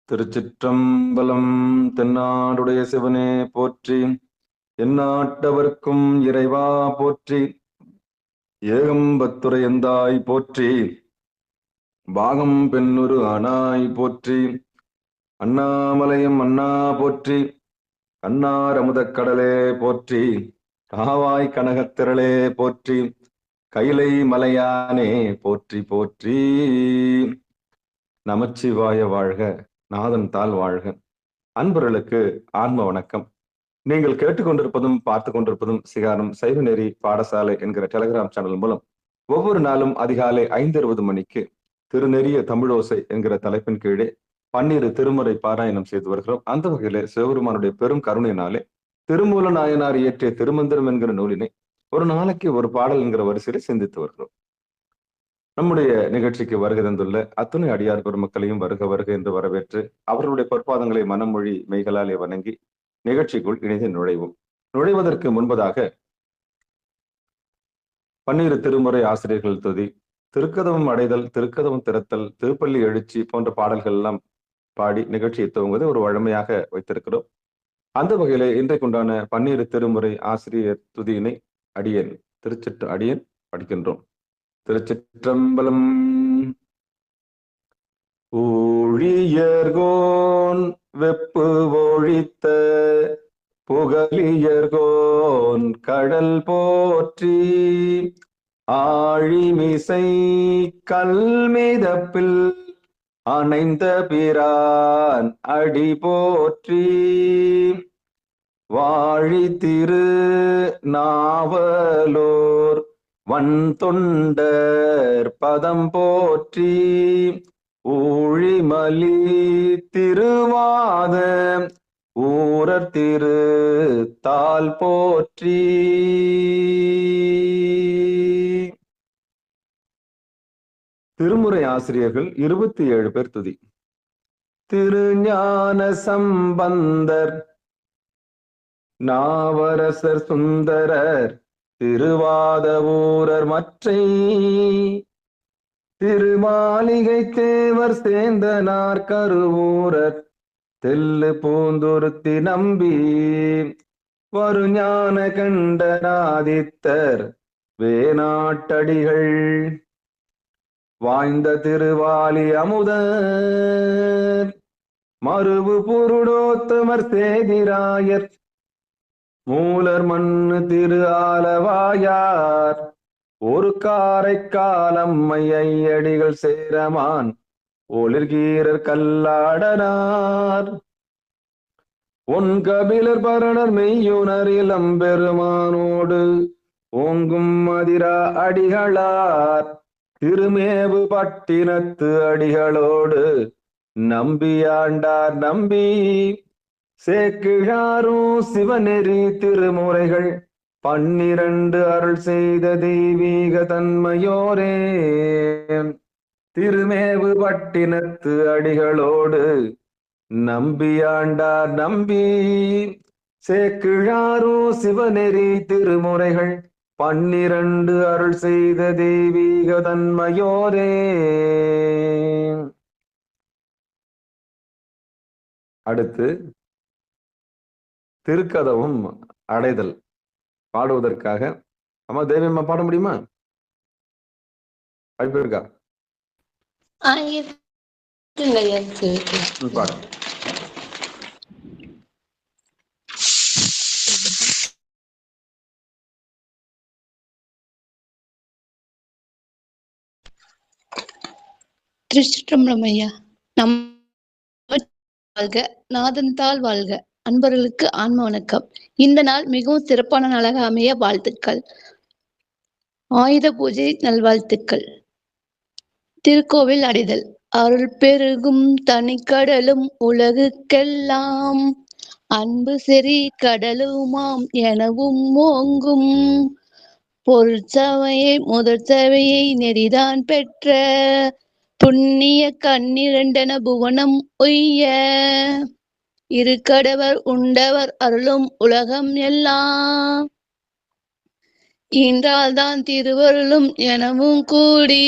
திருச்சிற்றம்பலம். தென்னாடுடைய சிவனே போற்றி, எந்நாட்டவர்க்கும் இறைவா போற்றி, ஏகம்பத்துரை எந்தாய் போற்றி, பாகம் பெண்ணுரு ஆனாய் போற்றி, அண்ணாமலையம் அண்ணா போற்றி, கண்ணார் அமுதக் கடலே போற்றி, காவாய் கனகத்திரளே போற்றி, கைலை மலையானே போற்றி போற்றி. நமச்சிவாய வாழ்க, நாதன் தாள் வாழ்க. அன்பர்களுக்கு ஆன்ம வணக்கம். நீங்கள் கேட்டுக்கொண்டிருப்பதும் பார்த்து கொண்டிருப்பதும் சிகாரம் சைவநெறி பாடசாலை என்கிற டெலிகிராம் சேனல் மூலம் ஒவ்வொரு நாளும் அதிகாலை 5:20 மணிக்கு திருநெறிய தமிழோசை என்கிற தலைப்பின் கீழே 12 திருமுறை பாராயணம் செய்து வருகிறோம். அந்த வகையிலே சிவபெருமானுடைய பெரும் கருணையினாலே திருமூல நாயனார் இயற்றிய திருமந்திரம் என்கிற நூலினை ஒரு நாளைக்கு ஒரு பாடல் என்கிற வரிசையில சிந்தித்து வருகிறோம். நம்முடைய நிகழ்ச்சிக்கு வருகை தந்துள்ள அத்துணை அடியார் பெருமக்களையும் வருக வருக என்று வரவேற்று அவர்களுடைய பொற்பாதங்களை மனமொழி மெய்களாலே வணங்கி நிகழ்ச்சிக்குள் இணைந்து நுழைவோம். நுழைவதற்கு முன்பதாக 12 திருமுறை ஆசிரியர்கள் துதி, திருக்கதவம் அடைதல், திருக்கதவம் திறத்தல், திருப்பள்ளி எழுச்சி போன்ற பாடல்கள் எல்லாம் பாடி நிகழ்ச்சியை துவங்குவதை ஒரு வழமையாக வைத்திருக்கிறோம். அந்த வகையில இன்றைக்குண்டான 12 திருமுறை ஆசிரியர் துதியினை அடியேன் படிக்கின்றோம். திருச்சிற்றம்பலம். ஊழியர்கோன் வெப்பு ஒழித்த புகழியர்கோன் கடல் போற்றி, ஆழிமிசை கல்மிதப்பில் அணைந்த பிரான் அடி போற்றி, வாழி திரு நாவலோர் வன் தொண்டர் பதம் போற்றி, ஊழிமலி திருவாத ஊரர் திரு தாள் போற்றி. திருமுறை ஆசிரியர்கள் 27 பேர் துதி. திருஞான சம்பந்தர், நாவரசர் சுந்தரர், திருவாத ஊரர் மற்றை, திருமாளிகை தேவர் சேந்தனார் கருவூரர், தெல்லு பூந்துருத்தி நம்பி, வருஞான கண்டனாதித்தர் வேணாட்டடிகள், வாய்ந்த திருவாலி அமுதர், மருவு புருடோத்தமர் சேதிராயர், மூலர் மண்ணு திரு ஆலவாயார், ஒரு காரைக்காலம் மையடிகள் சேரமான் ஒளிர்கீரர் கல்லாடனார், ஒன் கபிலர் பரணர் மெய்யுணர் இளம்பெருமானோடு ஓங்கும் மதிரா அடிகளார், திருமேவு பட்டினத்து அடிகளோடு நம்பியாண்டார் நம்பி, சேக்கிழாரும் சிவநெறி திருமுறைகள் 12 அருள் செய்த தெய்வீக தன்மையோரே, திருமேவு பட்டினத்து அடிகளோடு நம்பியாண்டார் நம்பி, சேக்கிழாரும் சிவநெறி திருமுறைகள் 12 அருள் செய்த தெய்வீக தன்மையோரே. அடுத்து திருக்கதவும் அடைதல் பாடுவதற்காக அம்மா தேவி அம்மா பாட முடியுமா? வாய்ப்பு இருக்கா? பாடு. திருச்சிற்றம்பலம் ஐயா. வாழ்க, நாதன் தாள் வாழ்க. அன்பர்களுக்கு ஆன்ம வணக்கம். இந்த நாள் மிகவும் சிறப்பான நாளாக அமைய வாழ்த்துக்கள். ஆயுத பூஜை நல்வாழ்த்துக்கள். திருக்கோவில் அடைதல். அருள் பெருகும் தனிக்கடலும் உலகுக்கெல்லாம் அன்பு செறி கடலுமாம் எனவும் ஓங்கும், பொருட்சவையை முதற் சவையை நெறிதான் பெற்ற புண்ணிய கண்ணிரண்டன புவனம் ஒய்ய, இரு கடவர் உண்டவர் அருளும் உலகம் எல்லாம் ஈன்றால்தான் திருவருளும் எனவும் கூடி,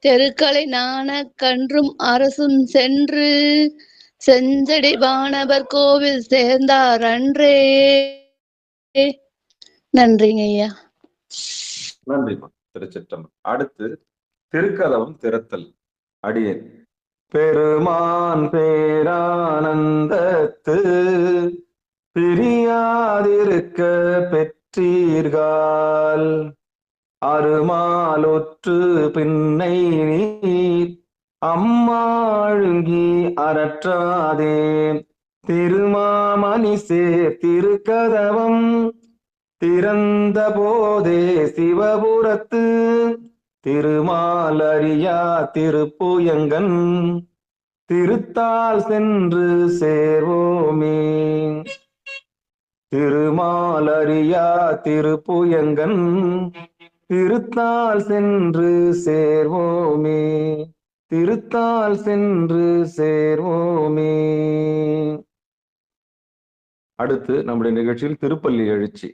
தெருக்களை நாண கன்றும் அரசும் சென்று செஞ்சடை வானவர் கோவில் சேர்ந்தார் அன்றே. நன்றிங்க ஐயா. நன்றிமா. திருச்சிற்றம்பலம். அடுத்து திருக்கதவம் திறத்தல். அடியேன். பெருமான் பேரானந்தத்து பிரியாதிருக்க பெற்றீர்கள் அருமாலொற்று பின்னை நீர் அம்மாழுங்கி அரற்றாதே திருமாமணி சேர் திருக்கதவம் திறந்த போதே சிவபுரத்து திருமாலரியா திருப்புயங்கன் திருத்தால் சென்று சேர்வோமே. திருமாலரியா திருப்புயங்கன் திருத்தால் சென்று சேர்வோமே. திருத்தால் சென்று சேர்வோமே. அடுத்து நம்முடைய நிகழ்ச்சியில் திருப்பள்ளி எழுச்சி.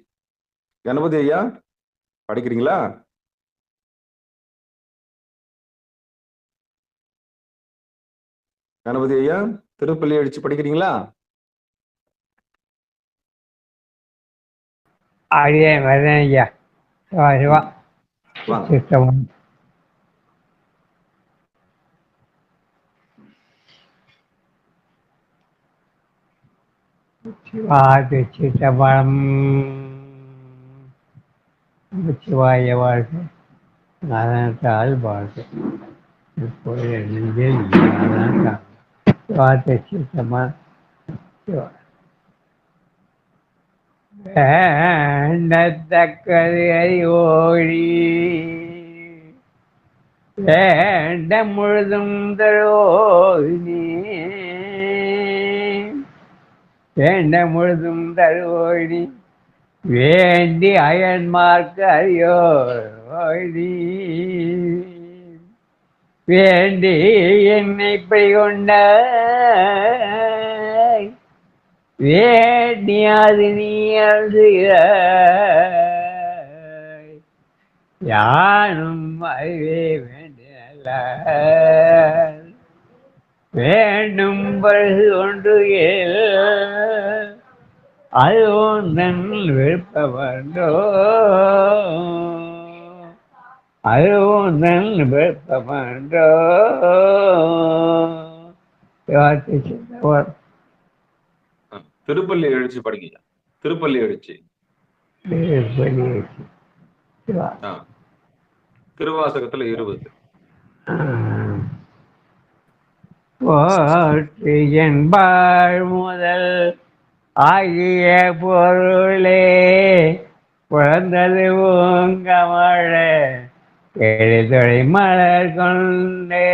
கணபதி ஐயா படிக்கிறீங்களா? கணபதி ஐயா திருப்பள்ளி எழுச்சி படிக்கிறீங்களா? ஆடியே வரேன் ஐயா. சிவா சிவா. சித்தம் சிவா சித்தம்பலம். சிவாய வாழ்க நாராயணத்தால் வாழ்க. சிவா சித்தம்பலம். சிவா வேண்டத்தக்கது அறிவோழி வேண்ட முழுதும் தருவோழி வேண்ட முழுதும் தருவோழி வேண்டி அயன்மார்க்கு அறியோழி வேண்டி என்னை கொண்ட வேண்டியாது நீ யானும் அறிவே வேண்டியல்ல வேண்டும் பழுது ஒன்று அது ஒன்றன் விருப்பமன்றோ அது ஒன்றன் விருப்பமன்றோ. திருப்பள்ளி எழுச்சி படிங்க. திருப்பள்ளி எழுச்சி. திருவாசகத்துல 20. போற்றி என்பாள் முதல் ஆகிய பொருளே பிறந்தது பூங்கமழ எழுதுறை மலர் கொண்டே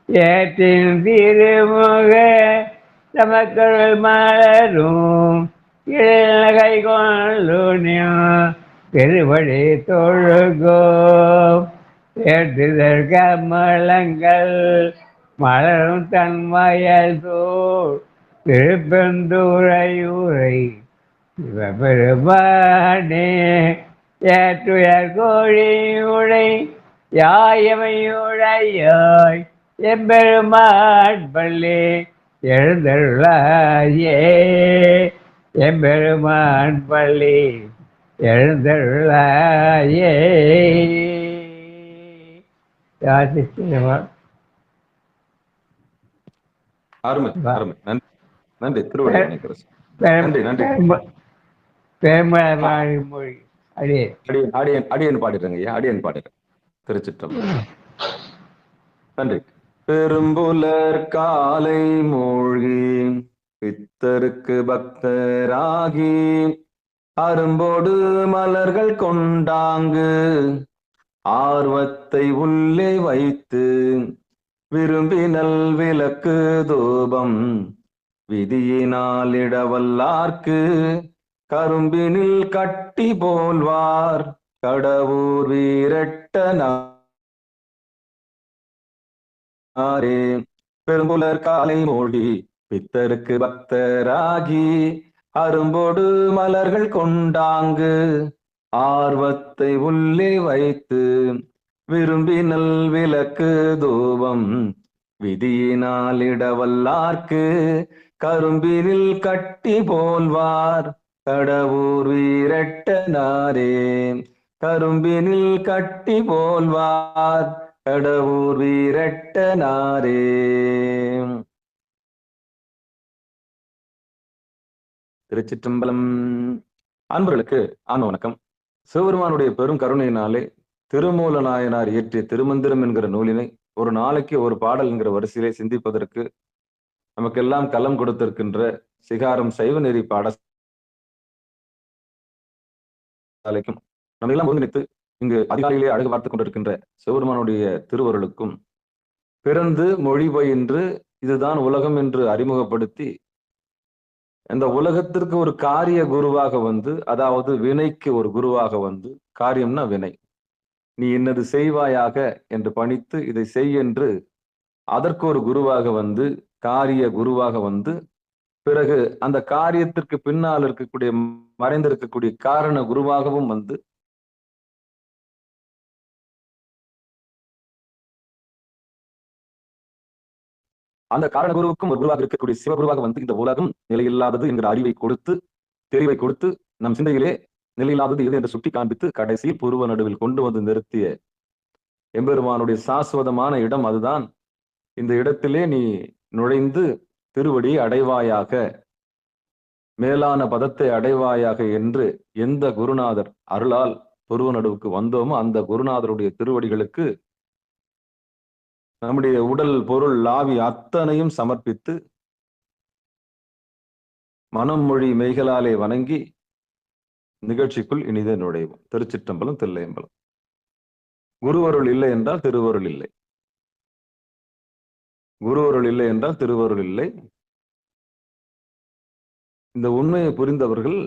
ஏற்றின் திருமுக தமக்கருள் மலரும் இளகை கொள்ளும் திருவடி தொழுகோ ஏற்றுதற் கமலங்கள் மலரும் தன்மயல் தோல் திருப்பெந்துரையூரை சிவபெருமானே ஏற்றுயர் கோழியுடை யாயமையுடையாய் எம்பெருமான் பள்ளி எழுந்தருளாயே எம்பெருமான் பள்ளி எழுந்தருளாயே. அருமை அருமை. நன்றி நன்றி. திருவடி நன்றி நன்றி. மொழி அடியன் பாடிடுறேங்க ஐயா. அடியன் பாடிடுறேன். திருச்சிற்றம்பலம். நன்றி. பெரும்புலர் காலை மூழ்கி பித்தருக்கு பக்தராகி அரும்போடு மலர்கள் கொண்டாங்கு ஆர்வத்தை உள்ளே வைத்து விரும்பினல் விளக்கு தூபம் விதியினால் இடவல்லார்க்கு கரும்பினில் கட்டி போல்வார் கடவுர் வீரட்டனாரே. பெரும்புலர் காலை மூழ்கி பித்தருக்கு பக்தராகி அரும்போடு மலர்கள் கொண்டாங்கு ஆர்வத்தை உள்ளே வைத்து விரும்பினல் விளக்கு தூபம் விதியினால் இடவல்லார்க்கு கரும்பினில் கட்டி போல்வார் கடவுர் வீரட்டனாரே. கரும்பினில் கட்டி போல்வார் கடவுர் வீரட்டனாரே. திருச்சிற்றம்பலம். அன்பர்களுக்கு ஆன்ம வணக்கம். சிவபெருமானுடைய பெரும் கருணையினாலே திருமூல நாயனார் இயற்றிய திருமந்திரம் என்கிற நூலினை ஒரு நாளைக்கு ஒரு பாடல் என்கிற வரிசையிலே சிந்திப்பதற்கு நமக்கெல்லாம் களம் கொடுத்திருக்கின்ற சிகாரம் சைவநெறி பாடசாலைக்கும் நம்ம எல்லாம் ஒருங்கிணைத்து இங்கு அதிகாலையிலே அழகு பார்த்துக் கொண்டிருக்கின்ற சிவபெருமானுடைய திருவருளுக்கும் பிறந்து மொழி பயின்று இதுதான் உலகம் என்று அறிமுகப்படுத்தி இந்த உலகத்திற்கு ஒரு காரிய குருவாக வந்து, அதாவது வினைக்கு ஒரு குருவாக வந்து, காரியம்னா வினை, நீ இன்னது செய்வாயாக என்று பணித்து இதை செய் என்று அதற்கு ஒரு குருவாக வந்து, காரிய குருவாக வந்து, பிறகு அந்த காரியத்திற்கு பின்னால் இருக்கக்கூடிய மறைந்திருக்கக்கூடிய காரண குருவாகவும் வந்து அந்த காரண குருவுக்கும் ஒரு குருவாக இருக்கக்கூடிய சிவகுருவாக வந்து இந்த உலகம் நிலையில்லாதது என்கிற அறிவை கொடுத்து, தெரிவை கொடுத்து, நம் சிந்தையிலே நிலையில்லாதது இது என்று சுட்டி காண்பித்து கடைசியில் புருவ நடுவில் கொண்டு வந்து நிறுத்திய எம்பெருமானுடைய சாஸ்வதமான இடம் அதுதான். இந்த இடத்திலே நீ நுழைந்து திருவடியை அடைவாயாக, மேலான பதத்தை அடைவாயாக என்று எந்த குருநாதர் அருளால் புருவ நடுவுக்கு வந்தோமோ அந்த குருநாதருடைய திருவடிகளுக்கு நம்முடைய உடல் பொருள் லாவி அத்தனையும் சமர்ப்பித்து மனம் மொழி மெய்களாலே வணங்கி நிகழ்ச்சிக்குள் இனிதே நுழைவோம். திருச்சிற்றம்பலம், தில்லையம்பலம். குருவருள் இல்லை என்றால் திருவருள் இல்லை, குருவருள் இல்லை என்றால் திருவருள் இல்லை. இந்த உண்மையை புரிந்தவர்கள்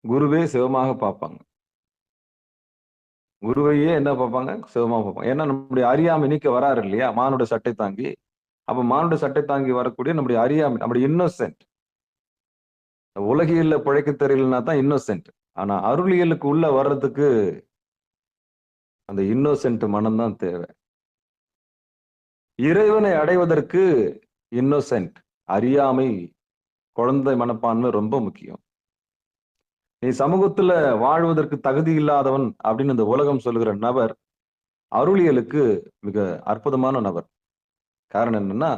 குருவே சிவமாக பார்ப்பாங்க, குருவையே என்ன பார்ப்பாங்க, சிவமாக பார்ப்பாங்க. ஏன்னா நம்முடைய அறியாமை நீக்க வராரு இல்லையா, மானுட சட்டை தாங்கி. அப்ப மானுட சட்டை தாங்கி வரக்கூடிய நம்முடைய அறியாமை, நம்முடைய இன்னோசென்ட். உலகியல்ல பிழைக்க தெரியலன்னா தான் இன்னோசென்ட். ஆனா அருளியலுக்கு உள்ள வர்றதுக்கு அந்த இன்னோசென்ட் மனம்தான் தேவை. இறைவனை அடைவதற்கு இன்னோசென்ட், அறியாமை, குழந்தை மனப்பான்மை ரொம்ப முக்கியம். நீ சமூகத்துல வாழ்வதற்கு தகுதி இல்லாதவன் அப்படின்னு இந்த உலகம் சொல்லுகிற நபர் அருளியலுக்கு மிக அற்புதமான நபர். காரணம் என்னன்னா,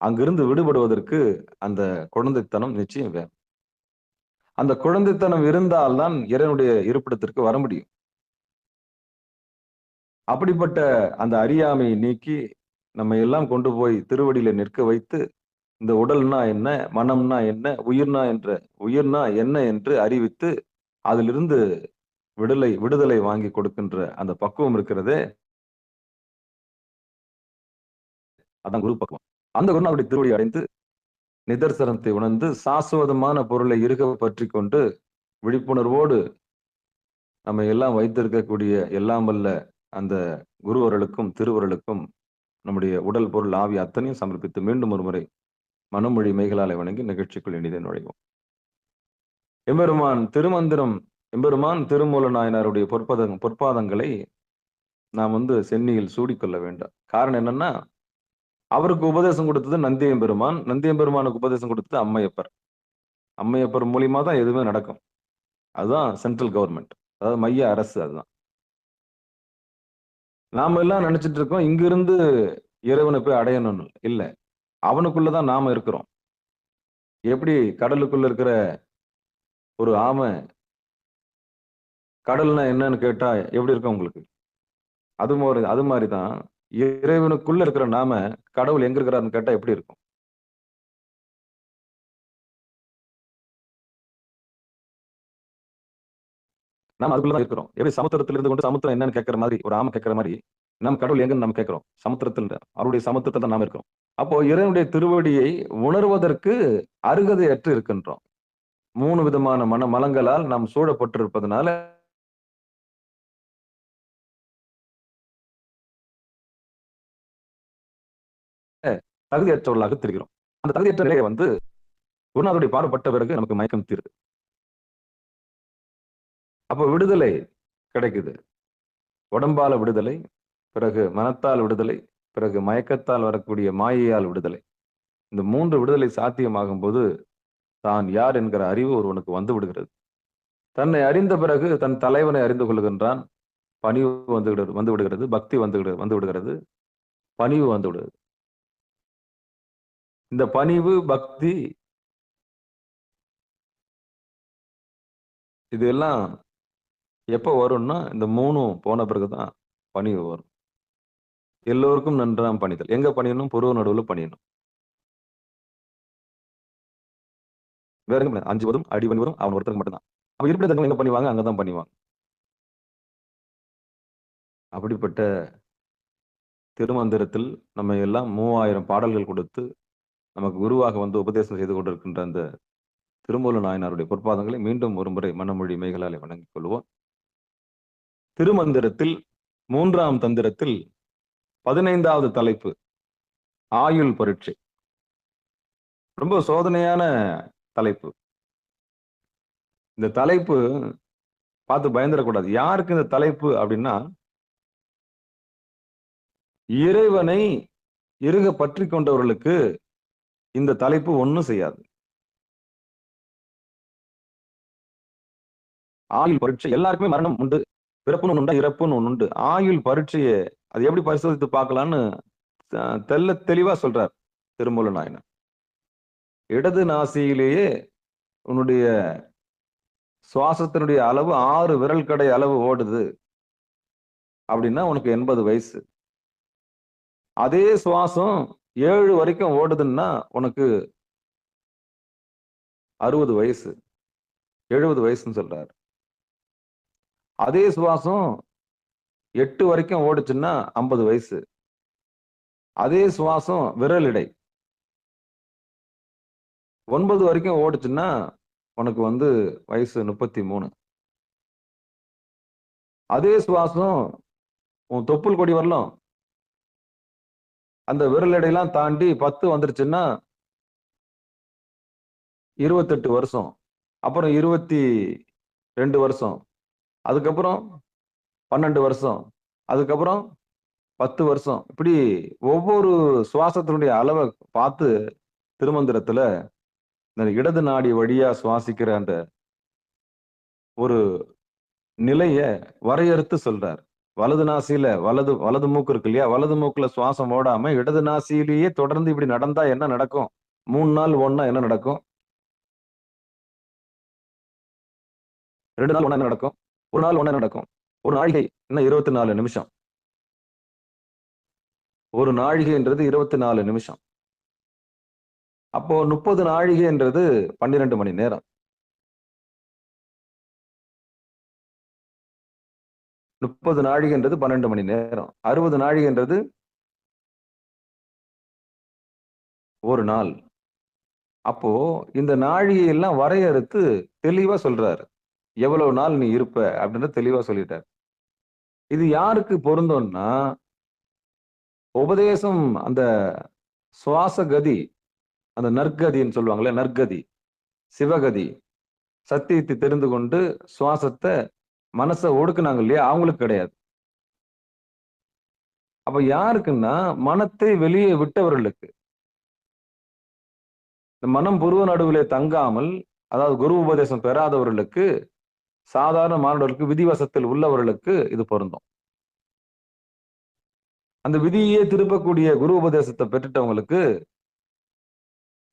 அங்கிருந்து விடுபடுவதற்கு அந்த குழந்தைத்தனம் நிச்சயம் வேணும். அந்த குழந்தைத்தனம் இருந்தால்தான் இறைவனுடைய இருப்பிடத்திற்கு வர முடியும். அப்படிப்பட்ட அந்த அறியாமையை நீக்கி நம்ம எல்லாம் கொண்டு போய் திருவடியில நிற்க வைத்து, இந்த உடல்னா என்ன, மனம்னா என்ன, உயிர்னா என்ன என்று அறிவித்து அதிலிருந்து விடுதலை வாங்கி கொடுக்கின்ற அந்த பக்குவம் இருக்கிறதே, அதான் குரு பக்குவம். அந்த குருநாவுடைய திருவடி அடைந்து நிதர்சனத்தை உணர்ந்து சாஸ்வதமான பொருளை இருக பற்றி கொண்டு விழிப்புணர்வோடு நம்ம எல்லாம் வைத்திருக்கக்கூடிய எல்லாம் வல்ல அந்த குருவர்களுக்கும் திருவர்களுக்கும் நம்முடைய உடல் பொருள் ஆவி அத்தனையும் சமர்ப்பித்து மீண்டும் ஒரு முறை மனமொழி மெய்களாலை வணங்கி நிகழ்ச்சிக்குள் இனிதே நுழைவோம். எம்பெருமான் திருமந்திரம், எம்பெருமான் திருமூல நாயனாருடைய பொற்பாதங்களை நாம் சென்னியில் சூடிக்கொள்ள வேண்டாம். காரணம் என்னன்னா, அவருக்கு உபதேசம் கொடுத்தது நந்தியம்பெருமான், நந்தியம்பெருமானுக்கு உபதேசம் கொடுத்தது அம்மையப்பர். அம்மையப்பர் மூலியமா தான் எதுவுமே நடக்கும். அதுதான் சென்ட்ரல் கவர்மெண்ட், அதாவது மைய அரசு. அதுதான் நாம எல்லாம் நினைச்சிட்டு இருக்கோம் இங்கிருந்து இறைவனை போய் அடையணும்னு. இல்ல, அவனுக்குள்ளதான் நாம இருக்கிறோம். எப்படி கடலுக்குள்ள இருக்கிற ஒரு ஆமை கடல்னா என்னன்னு கேட்டா எப்படி இருக்கும் உங்களுக்கு? அது மாதிரிதான் இறைவனுக்குள்ள இருக்கிற நாம கடவுள் எங்க இருக்கிறாருன்னு கேட்டா எப்படி இருக்கும்? நாம அதுக்குள்ளதான் இருக்கிறோம். எப்படி சமுத்திரத்துல இருந்து கொண்டு சமுத்திரம் என்னன்னு கேட்கிற மாதிரி, ஒரு ஆமை கேட்கிற மாதிரி நம்ம கடவுள் எங்கன்னு நம்ம கேட்கிறோம். சமுத்திரத்தில், அவருடைய சமுத்திரத்தில் தான் நாம இருக்கிறோம். அப்போ இறைவனுடைய திருவடியை உணர்வதற்கு அருகதையற்று இருக்கின்றோம். 3 விதமான மலங்களால் நாம் சூழப்பட்டிருப்பதனால தகுதியற்றவர்களாக தெரிகிறோம். அந்த தகுதியற்ற நிலையை குருநாதருடைய பாடுபட்ட பிறகு நமக்கு மயக்கம் தீருது. அப்போ விடுதலை கிடைக்குது. உடம்பால விடுதலை, பிறகு மனத்தால் விடுதலை, பிறகு மயக்கத்தால் வரக்கூடிய மாயையால் விடுதலை. இந்த 3 விடுதலை சாத்தியமாகும் போது தான் யார் என்கிற அறிவு ஒருவனுக்கு வந்து விடுகிறது. தன்னை அறிந்த பிறகு தன் தலைவனை அறிந்து கொள்கின்றான். பணிவு வந்து விடுகிறது. பக்தி வந்து விடுகிறது. பணிவு வந்து விடுகிறது. இந்த பணிவு, பக்தி இது எல்லாம் எப்ப வரும்னா, இந்த 3ம் போன பிறகுதான் பணிவு வரும். எல்லோருக்கும் நன்றாம் பணிதல். எங்க பணியணும்? புருவ நடுவுல பணியணும். வேற எங்க பணியாது. 5 வரும், அடி பணி வரும், அவன் ஒருத்தருக்கு மட்டும்தான். அப்ப இருப்பிட தர்மம் எங்க பண்ணுவாங்க? அங்கதான் பண்ணுவாங்க. அப்படிப்பட்ட திருமந்திரத்தில் நம்ம எல்லாம் 3000 பாடல்கள் கொடுத்து நமக்கு குருவாக வந்து உபதேசம் செய்து கொண்டிருக்கின்ற அந்த திருமூல நாயனாருடைய பொற்பாதங்களை மீண்டும் ஒருமுறை மனமொழி மெய்களாலே வணங்கிக் கொள்வோம். திருமந்திரத்தில் 3ஆம் தந்திரத்தில் 15வது தலைப்பு ஆயுள் பரீட்சை. ரொம்ப சோதனையான தலைப்பு. இந்த தலைப்பு பார்த்து பயந்துடக்கூடாது. யாருக்கு இந்த தலைப்பு அப்படின்னா, இறைவனை இறுக பற்றி கொண்டவர்களுக்கு இந்த தலைப்பு ஒண்ணும் செய்யாது. ஆயுள் பரீட்சை எல்லாருக்குமே மரணம் உண்டு. பிறப்புன்னு ஒண்ணு உண்டா, இறப்புன்னு ஒண்ணு உண்டு. ஆயுள் பரீட்சையை அது எப்படி பரிசோதித்து பார்க்கலான்னு தெள்ள தெளிவா சொல்றார் திருமூல நாயனார். இடது நாசியிலேயே உன்னுடைய சுவாசத்தினுடைய அளவு 6 விரல் கடை அளவு ஓடுது அப்படின்னா உனக்கு 80 வயசு. அதே சுவாசம் 7 வரைக்கும் ஓடுதுன்னா உனக்கு 60 வயசு, 70 வயசுன்னு சொல்றாரு. அதே சுவாசம் 8 வரைக்கும் ஓடுச்சுன்னா 50 வயசு. அதே சுவாசம் விரல் இடை 9 வரைக்கும் ஓடுச்சுன்னா உனக்கு வந்து வயசு 33. அதே சுவாசம் உன் தொப்புள் கொடி வரலாம் அந்த விரல் எடையெல்லாம் தாண்டி 10 வந்துருச்சுன்னா 28 வருஷம், அப்புறம் 22 வருஷம், அதுக்கப்புறம் 12 வருஷம், அதுக்கப்புறம் 10 வருஷம். இப்படி ஒவ்வொரு சுவாசத்தினுடைய அளவை பார்த்து திருமந்திரத்துல இந்த இடது நாடி வழியா சுவாசிக்கிற அந்த ஒரு நிலைய வரையறுத்து சொல்றார். வலது நாசியில வலது மூக்கு இருக்கு இல்லையா, வலது மூக்குல சுவாசம் ஓடாம இடது நாசியிலேயே தொடர்ந்து இப்படி நடந்தா என்ன நடக்கும்? 3 நாள் ஒண்ணா என்ன நடக்கும்? 2 நாள் ஒண்ணா என்ன நடக்கும்? 1 நாள் ஒண்ணா என்ன நடக்கும்? ஒரு நாழிகை இன்னும் 24 நிமிஷம். ஒரு நாழிகைன்றது 24 நிமிஷம். அப்போ 30 நாழிகைன்றது 12 மணி நேரம். 30 நாழிகைன்றது 12 மணி நேரம். 60 நாழிகைன்றது ஒரு நாள். அப்போ இந்த நாழிகை எல்லாம் வரையறுத்து தெளிவா சொல்றாரு. எவ்வளவு நாள் நீ இருப்ப அப்படின்றத தெளிவா சொல்லிட்டார். இது யாருக்கு பொருந்தும்னா, உபதேசம் அந்த சுவாச கதி, அந்த நற்கதின்னு சொல்லுவாங்கல்ல, நற்கதி, சிவகதி, சத்தியத்தை தெரிந்து கொண்டு சுவாசத்தை மனசை ஒடுக்குனாங்க இல்லையா, அவங்களுக்கு கிடையாது. அப்ப யாருக்குன்னா, மனத்தை வெளியே விட்டவர்களுக்கு, இந்த மனம் புருவ நடுவிலே தங்காமல், அதாவது குரு உபதேசம் பெறாதவர்களுக்கு, சாதாரண மாணவர்களுக்கு, விதிவசத்தில் உள்ளவர்களுக்கு இது பொருந்தும். அந்த விதியே திருப்பக்கூடிய குரு உபதேசத்தை பெற்றுட்டவங்களுக்கு,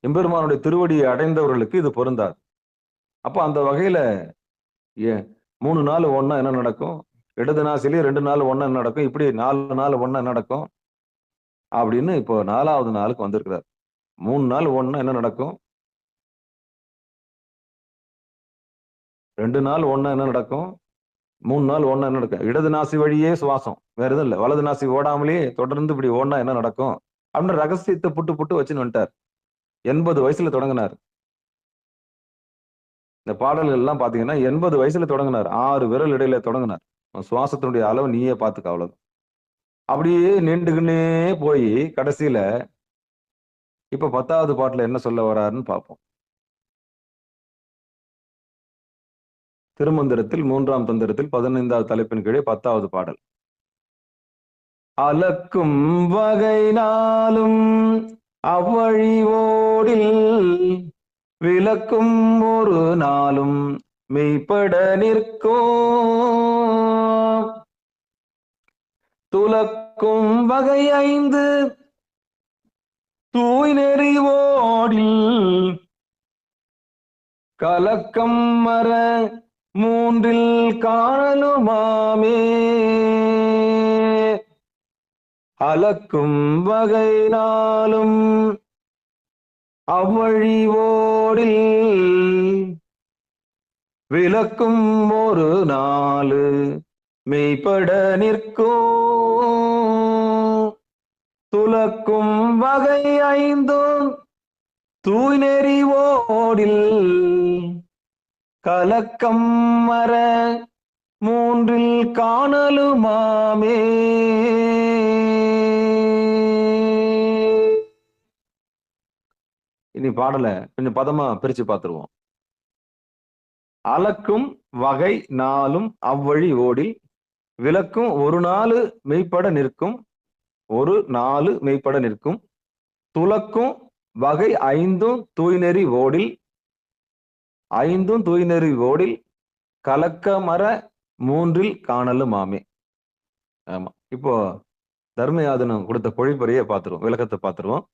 எம்பெருமானுடைய திருவடியை அடைந்தவர்களுக்கு இது பொருந்தாது. அப்ப அந்த வகையில 3 நாள் ஒண்ணா என்ன நடக்கும்? இடது நாசிலே 2 நாள் ஒண்ணா என்ன நடக்கும்? இப்படி 4 நாள் ஒண்ணா என்ன நடக்கும்? அப்படின்னு இப்போ 4வது நாளுக்கு வந்திருக்கிறார். 3 நாள் ஒண்ணா என்ன நடக்கும்? 2 நாள் ஒண்ணா என்ன நடக்கும்? 3 நாள் ஒண்ணா என்ன நடக்கும்? இடது நாசி வழியே சுவாசம், வேற எதுவும் இல்ல. வலது நாசி ஓடாமலே தொடர்ந்து இப்படி ஓடினா என்ன நடக்கும் அப்படின்னு ரகசியத்தை புட்டு வச்சுன்னு வந்துட்டார். 80 வயசுல தொடங்கினார். இந்த பாடல்கள் எல்லாம் பாத்தீங்கன்னா 80 வயசுல தொடங்கினார். 6 விரல் இடையில தொடங்கினார். சுவாசத்தினுடைய அளவு நீயே பாத்துக்க, அவ்வளவு. அப்படியே நீண்டுகின்னே போய் கடைசியில இப்ப 10வது பாட்டுல என்ன சொல்ல வர்றாருன்னு பார்ப்போம். திருமந்திரத்தில் 3ஆம் தந்திரத்தில் 15வது தலைப்பின் கீழே 10வது பாடல். அலக்கும் வகை நாளும் அவ்வழி ஓடில் விளக்கும் ஒரு நாளும் மெய்ப்பட நிற்கும். துலக்கும் வகை 5 தூய் நெறி ஓடில் கலக்கம் மர 3 காணலுமாமே. அலக்கும் வகை நாளும் அவ்வழி ஓடில் விளக்கும் ஒரு நாளு மெய்ப்பட நிற்கும். துலக்கும் வகை 5 தூய் நெறி ஓடில் கலக்கம் மர 3 காணலுமாமே. இனி பாடலை கொஞ்சம் பதமா பிரிச்சு பார்த்துருவோம். அலக்கும் வகை 4 அவ்வழி ஓடில் விளக்கும் ஒரு 4 மெய்ப்பட நிற்கும். ஒரு 4 மெய்ப்பட நிற்கும். துலக்கும் வகை 5 தூய்நெறி ஓடில் 5 தூய்நெறி ஓடில் கலக்கமர 3 காணலுமாமே. ஆமா, இப்போ தர்மயாதனம் கொடுத்த பொழிப்புரையை பார்த்துருவோம், விளக்கத்தை பார்த்துருவோம்.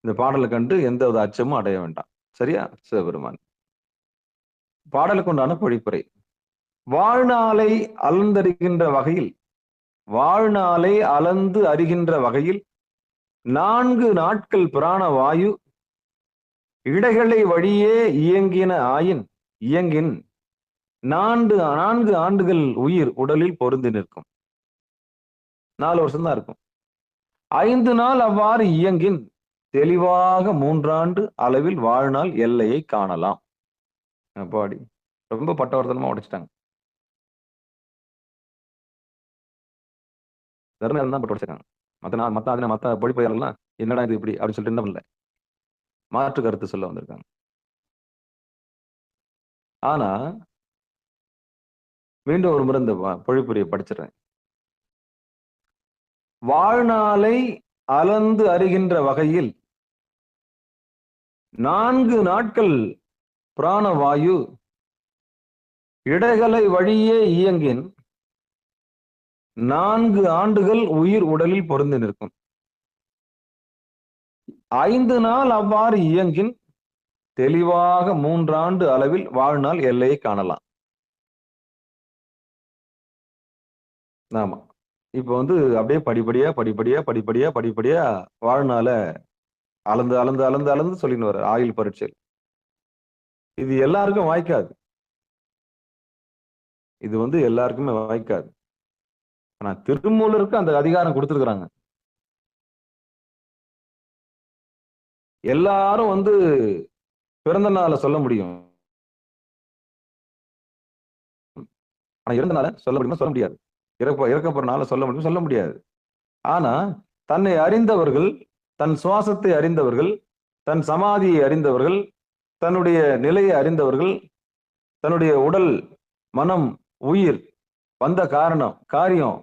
இந்த பாடலை கண்டு எந்த வித அச்சமும் அடைய வேண்டாம். சரியா? சிவபெருமான். பாடலுக்கு உண்டான பொழிப்புரை. வாழ்நாளை அளந்தறிகின்ற வகையில், வாழ்நாளை அளந்து அறிகின்ற வகையில் 4 நாட்கள் பிராண வாயு இடைகளை வழியே இயங்கின் 4 ஆண்டுகள் உயிர் உடலில் பொருந்தி நிற்கும். 4 வருஷம் தான் இருக்கும். 5 நாள் அவ்வாறு இயங்கின் தெளிவாக 3 ஆண்டு அளவில் வாழ்நாள் எல்லையை காணலாம். அப்பாடி, ரொம்ப பட்டவர்த்தனமா உடைச்சிட்டாங்க. தர்மம் தான் பட்டு உடைச்சிருக்காங்க. மத்த பொழிப்பெயரெல்லாம் என்னடா இது இப்படி அப்படின்னு சொல்லிட்டு என்ன பண்ணல, மாற்று கருத்து சொல்ல வந்திருக்காங்க. ஆனா மீண்டும் ஒரு முறை இந்த பொழிப்புரையை படிச்சிடுறேன். வாழ்நாளை அளந்து அறிகின்ற வகையில் 4 நாட்கள் பிராணவாயு இடைகளை வழியே இயங்கின் 4 ஆண்டுகள் உயிர் உடலில் பொருந்தி நிற்கும். 5 நாள் அவ்வாறு இயங்கின் தெளிவாக 3 ஆண்டு அளவில் வாழ்நாள் எல்லையை காணலாம். ஆமா, இப்ப அப்படியே படிப்படியா வாழ்நாள அளந்து சொல்லின்னு வர ஆயுள் பரீட்சை. இது எல்லாருக்கும் வாய்க்காது. இது எல்லாருக்குமே வாய்க்காது. ஆனா திருமூலருக்கு அந்த அதிகாரம் கொடுத்திருக்கிறாங்க. எல்லாரும் பிறந்த நாளை சொல்ல முடியும், ஆனா இறந்த நாளை சொல்ல முடியுமா? சொல்ல முடியாது. இறக்கப்படுற நாளை சொல்ல முடியும்? சொல்ல முடியாது. ஆனா தன்னை அறிந்தவர்கள், தன் சுவாசத்தை அறிந்தவர்கள், தன் சமாதியை அறிந்தவர்கள், தன்னுடைய நிலையை அறிந்தவர்கள், தன்னுடைய உடல், மனம், உயிர், வந்த காரியம்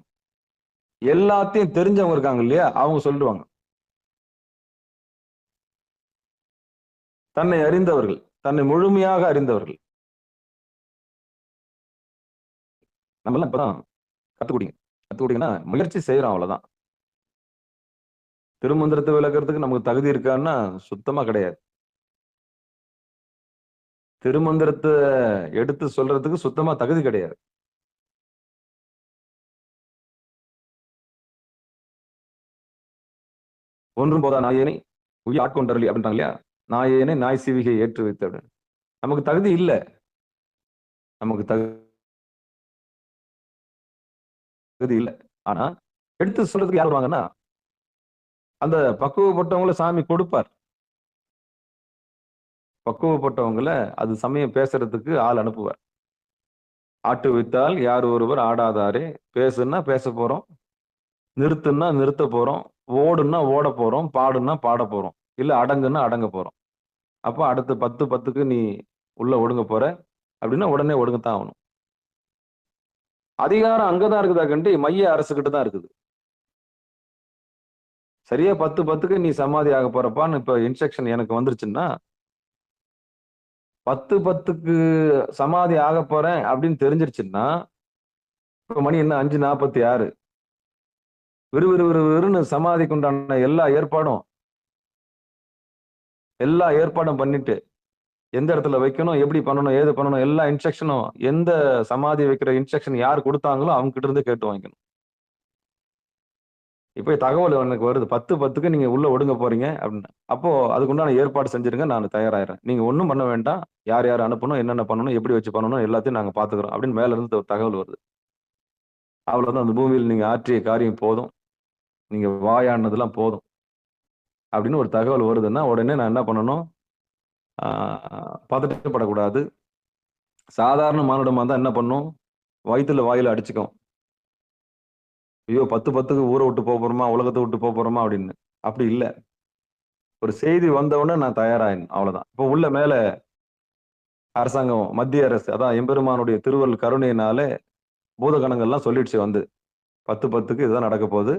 எல்லாத்தையும் தெரிஞ்சவங்க இருக்காங்க இல்லையா, அவங்க சொல்லிடுவாங்க. தன்னை அறிந்தவர்கள், தன்னை முழுமையாக அறிந்தவர்கள். நம்மளாம் இப்பதான் கத்துக்கிட்டீங்கன்னா முயற்சி செய்யறோம், அவ்வளவுதான். திருமந்திரத்தை விளக்குறதுக்கு நமக்கு தகுதி இருக்கான்னா சுத்தமா கிடையாது. திருமந்திரத்தை எடுத்து சொல்றதுக்கு சுத்தமா தகுதி கிடையாது. ஒன்றும் போதா நாயேனை உயிர் ஆட்கொண்டரலி அப்படின்றாங்க இல்லையா, நாயேனை நாய் சிவிகை ஏற்று வைத்து அப்படின்னு. நமக்கு தகுதி இல்லை. நமக்கு தகுதி இல்லை. ஆனா எடுத்து சொல்றதுக்கு யார் வருவாங்கன்னா, அந்த பக்குவப்பட்டவங்கள சாமி கொடுப்பார். பக்குவப்பட்டவங்கள அது சமயம் பேசுறதுக்கு ஆள் அனுப்புவார். ஆட்டு வைத்தால் யார் ஒருவர் ஆடாதாரே, பேசுன்னா பேச போறோம், நிறுத்துன்னா நிறுத்த போறோம், ஓடுன்னா ஓட போறோம், பாடுன்னா பாட போறோம், இல்ல அடங்குன்னா அடங்க போறோம். அப்ப அடுத்து 10-10க்கு நீ உள்ள ஒடுங்க போற அப்படின்னா உடனே ஒடுங்கத்தான் ஆகணும். அதிகாரம் அங்கதான் இருக்குதா கண்டி மைய அரசு கிட்ட தான் இருக்குது. சரியா 10:10க்கு நீ சமாதி ஆக போறப்பான்னு இப்ப இன்ஸ்ட்ரக்ஷன் எனக்கு வந்துருச்சுன்னா 10:10க்கு சமாதி ஆக போறேன் அப்படின்னு தெரிஞ்சிருச்சுன்னா இப்ப மணி என்ன 5:46 விறுவிறுன்னு சமாதிக்கு உண்டான எல்லா ஏற்பாடும் பண்ணிட்டு எந்த இடத்துல வைக்கணும், எப்படி பண்ணணும், ஏது பண்ணணும், எல்லா இன்ஸ்ட்ரக்ஷனும் எந்த சமாதி வைக்கிற இன்ஸ்ட்ரக்ஷன் யார் கொடுத்தாங்களோ அவங்க கிட்ட இருந்து கேட்டு வாங்கிக்கணும். இப்ப தகவல் எனக்கு வருது 10:10க்கு நீங்க உள்ள ஒடுங்க போறீங்க அப்படின்னு. அப்போ அதுக்கு உண்டான ஏற்பாடு செஞ்சிருங்க, நான் தயாராகிறேன். நீங்க ஒண்ணும் பண்ண வேண்டாம். யார் யார் அனுப்பணும், என்னென்ன பண்ணணும், எப்படி வச்சு பண்ணணும் எல்லாத்தையும் நாங்க பாத்துக்கிறோம் அப்படின்னு மேல இருந்து ஒரு தகவல் வருது. அவ்வளவுதான், அந்த பூமியில் நீங்க ஆற்றிய காரியம் போதும், நீங்க வாயானதெல்லாம் போதும் அப்படின்னு ஒரு தகவல் வருதுன்னா உடனே நான் என்ன பண்ணணும், பதட்டப்படக்கூடாது. சாதாரண மானுடமா தான் என்ன பண்ணும், வயிற்றுல வாயில அடிச்சுக்கும். ஐயோ 10:10க்கு ஊரை விட்டு போறோமா, உலகத்தை விட்டு போறோமா அப்படின்னு. அப்படி இல்ல. ஒரு செய்தி வந்தவுடனே நான் தயாராயினேன், அவ்வளவுதான். இப்போ உள்ள மேல அரசாங்கம், மத்திய அரசு, அதான் எம்பெருமானுடைய திருவருள் கருணையினாலே பூதகணங்கள்லாம் சொல்லிடுச்சு வந்து 10:10க்கு இதுதான் நடக்க போகுது,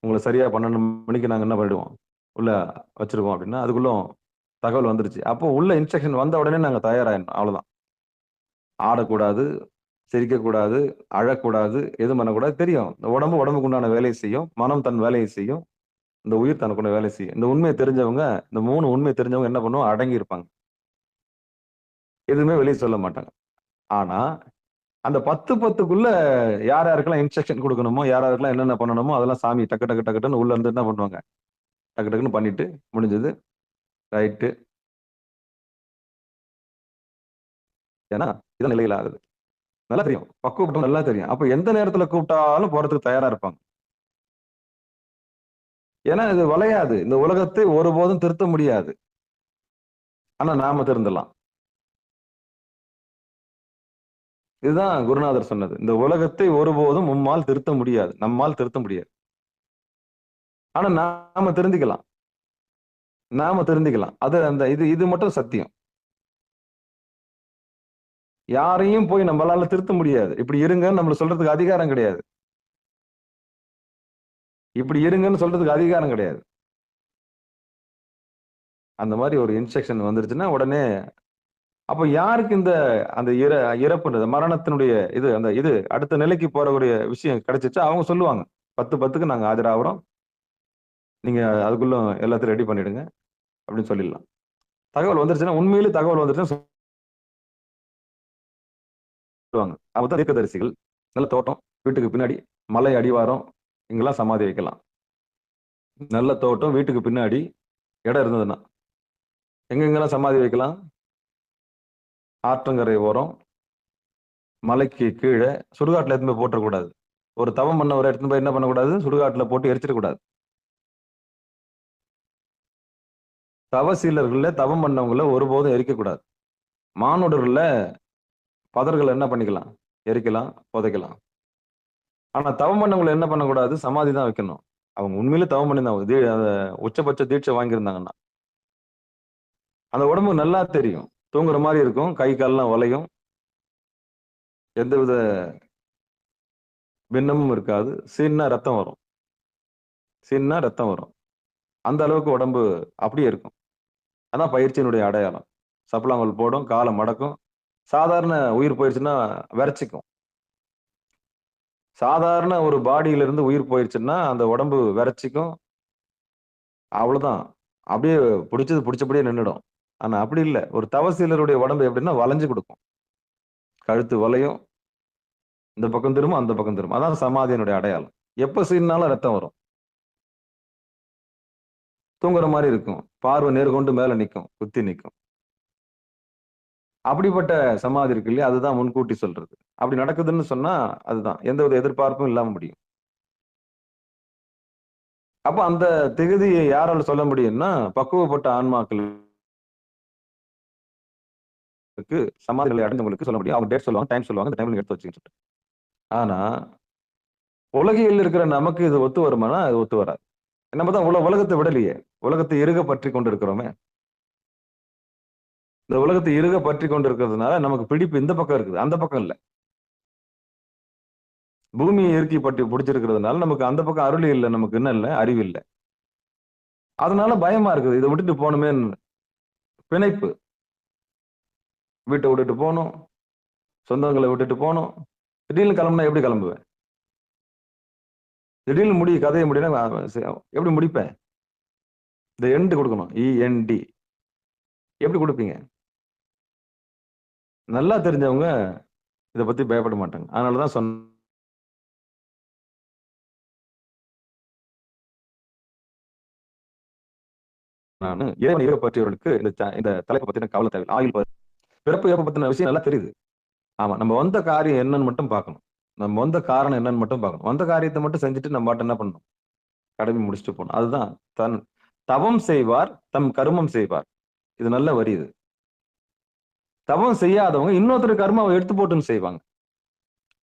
உங்களை சரியா 12 மணிக்கு நாங்க என்ன பண்ணிடுவோம், உள்ள வச்சிருக்கோம் அப்படின்னா அதுக்குள்ள தகவல் வந்துருச்சு. அப்போ உள்ள இன்ஸ்ட்ரக்ஷன் வந்த உடனே நாங்க தயாராயினோம், அவ்வளவுதான். ஆடக்கூடாது, சிரிக்கக்கூடாது, அழக்கூடாது, எதுவும் பண்ணக்கூடாது. தெரியும் இந்த உடம்புக்கு உண்டான வேலையை செய்யும், மனம் தன் வேலையை செய்யும், இந்த உயிர் தனக்குள்ள வேலை செய்யும். இந்த உண்மையை தெரிஞ்சவங்க, இந்த 3 உண்மையை தெரிஞ்சவங்க என்ன பண்ணுவோம், அடங்கி இருப்பாங்க, எதுவுமே வெளியே சொல்ல மாட்டாங்க. ஆனா அந்த 10:10க்குள்ள யார் யாருக்கெல்லாம் இன்ஸ்ட்ரக்ஷன் கொடுக்கணுமோ, யார் யாருக்கெல்லாம் என்னென்ன பண்ணணுமோ அதெல்லாம் சாமி டக்குன்னு உள்ள இருந்து என்ன பண்ணுவாங்க, டக்குன்னு பண்ணிட்டு முடிஞ்சது, ரைட்டு. ஏன்னா இதான் நிலையில் ஆகுது, நல்லா தெரியும், பக்குவப்பட்டவங்க நல்லா தெரியும். அப்ப எந்த நேரத்துல கூப்பிட்டாலும் போறதுக்கு தயாரா இருப்பாங்க. ஏன்னா இது வளையாது, இந்த உலகத்தை ஒருபோதும் திருத்த முடியாது, ஆனா நாம திருந்தலாம். இதுதான் குருநாதர் சொன்னது, இந்த உலகத்தை ஒருபோதும் உம்மால் திருத்த முடியாது, நம்மால் திருத்த முடியாது, ஆனா நாம திருந்திக்கலாம். அது அந்த இது மட்டும் சத்தியம். யாரையும் போய் நம்மளால திருத்த முடியாது. இப்படி இருங்கன்னு நம்மள சொல்றதுக்கு அதிகாரம் கிடையாது. அந்த மாதிரி ஒரு இன்ஸ்ட்ரக்ஷன் வந்துருச்சுன்னா உடனே அப்ப யாருக்கு இந்த அந்த இறப்புன்றது, மரணத்தினுடைய இது அடுத்த நிலைக்கு போறக்கூடிய விஷயம் கிடைச்சிச்சா அவங்க சொல்லுவாங்க, 10:10க்கு நாங்க ஆஜராகிறோம், நீங்க அதுக்குள்ள எல்லாத்தையும் ரெடி பண்ணிடுங்க அப்படின்னு சொல்லிடலாம். தகவல் வந்துருச்சுன்னா, உண்மையிலே தகவல் வந்துருச்சுன்னா சொல்லுவாங்க. அப்பதான் தீர்க்கதரிசிகள், நல்ல தோட்டம், வீட்டுக்கு பின்னாடி மலை அடிவாரம், இங்கெல்லாம் சமாதி வைக்கலாம். நல்ல தோட்டம், வீட்டுக்கு பின்னாடி இடம் இருந்ததுன்னா எங்கெங்கெல்லாம் சமாதி வைக்கலாம், ஆற்றங்கரை ஓரம், மலைக்கு கீழே, சுடுகாட்டுல எடுத்துன்னு போய் போட்டக்கூடாது. ஒரு தவம் பண்ண ஒரு எடுத்துன்னு போய் என்ன பண்ணக்கூடாது, சுடுகாட்டுல போட்டு எரிச்சிடக்கூடாது. தவசீலர்கள்ல தவம் பண்ணவங்கள ஒருபோதும் எரிக்கக்கூடாது. மானுடர்கள்ல பதர்கள் என்ன பண்ணிக்கலாம், எரிக்கலாம், புதைக்கலாம். ஆனா தவம் பண்ணவங்களை என்ன பண்ணக்கூடாது, சமாதி தான் வைக்கணும். அவங்க உண்மையிலே தவம் பண்ணியிருந்தாங்க, உச்சபட்ச தீட்சை வாங்கியிருந்தாங்கன்னா அந்த உடம்பு நல்லா தெரியும், தூங்குற மாதிரி இருக்கும், கை கால்லாம் வளையும், எந்தவித பின்னமும் இருக்காது. சீன்னா ரத்தம் வரும், அந்த அளவுக்கு உடம்பு அப்படியே இருக்கும். அதான் பயிற்சியினுடைய அடையாளம். சப்பலாங்கல் போடும், காலை மடக்கும். சாதாரண உயிர் போயிடுச்சுன்னா விரைச்சிக்கும். சாதாரண ஒரு பாடியில இருந்து உயிர் போயிடுச்சுன்னா அந்த உடம்பு விரைச்சிக்கும், அவ்வளவுதான், அப்படியே பிடிச்சபடியே நின்றுடும். ஆனா அப்படி இல்லை, ஒரு தவசீலருடைய உடம்பு எப்படின்னா வளைஞ்சு கொடுக்கும், கழுத்து வளையும், இந்த பக்கம் திரும்ப அந்த பக்கம் திரும்ப. அதான் சமாதியினுடைய அடையாளம். எப்ப சீனாலும் ரத்தம் வரும், தூங்குற மாதிரி இருக்கும், பார்வை நேர்கொண்டு மேல நிற்கும், குத்தி நிற்கும். அப்படிப்பட்ட சமாதி இருக்கு இல்லையா, அதுதான் முன்கூட்டி சொல்றது. அப்படி நடக்குதுன்னு சொன்னா அதுதான் எந்தவித எதிர்பார்ப்பும் இல்லாம முடியும். அப்ப அந்த திகதியை யாரால சொல்ல முடியும்னா, பக்குவப்பட்ட ஆன்மாக்களுக்கு, சமாதிகளை அடைந்தவங்களுக்கு சொல்ல முடியும். அவங்க டேட் சொல்லுவாங்க, டைம் சொல்லுவாங்க, இந்த டைம்ல எடுத்து வச்சுக்கிட்டு. ஆனா உலகில் இருக்கிற நமக்கு இது ஒத்து வருமானா அது ஒத்து வராது. நம்ம தான் உலகத்தை விடலையே, உலகத்தை இறுக பற்றி கொண்டு இருக்கிறோமே. இந்த உலகத்தை இறுக பற்றி கொண்டு இருக்கிறதுனால நமக்கு பிடிப்பு இந்த பக்கம் இருக்குது, அந்த பக்கம் இல்ல. பூமியை இறுக்கி பற்றி பிடிச்சிருக்கிறதுனால நமக்கு அந்த பக்கம் அருள் இல்லை, நமக்கு என்ன இல்லை, அறிவு இல்லை. அதனால பயமா இருக்குது, இதை விட்டுட்டு போகணுமேன்னு. பிணைப்பு. வீட்டை விட்டுட்டு போகணும், சொந்தங்களை விட்டுட்டு போகணும். திடீர்னு கிளம்புனா எப்படி கிளம்புவேன்? திடீர்னு கதையை முடினா எப்படி முடிப்பேன்? இந்த எண்டு கொடுக்கணும், END. எப்படி கொடுப்பீங்க? நல்லா தெரிஞ்சவங்க இதை பத்தி பயப்பட மாட்டாங்க. அதனாலதான் சொன்ன நானு இறைவனை பற்றியவர்களுக்கு இந்த தலைப்பை பத்தின கவலை தேவை. ஆயுள் பிறப்பு இறப்பு பத்தின விஷயம் நல்லா தெரியுது. ஆமா, நம்ம வந்த காரியம் என்னன்னு மட்டும் பார்க்கணும். நம்ம வந்த காரணம் என்னன்னு மட்டும் பார்க்கணும். வந்த காரியத்தை மட்டும் செஞ்சுட்டு நம்ம பாட்டு என்ன பண்ணணும்? கடமை முடிச்சுட்டு போகணும். அதுதான் தவம் செய்வார் தம் கருமம் செய்வார். இது நல்ல வரி. இது தவம் செய்யாதவங்க இன்னொருத்தர் கர்மாவை எடுத்து போட்டுன்னு செய்வாங்க,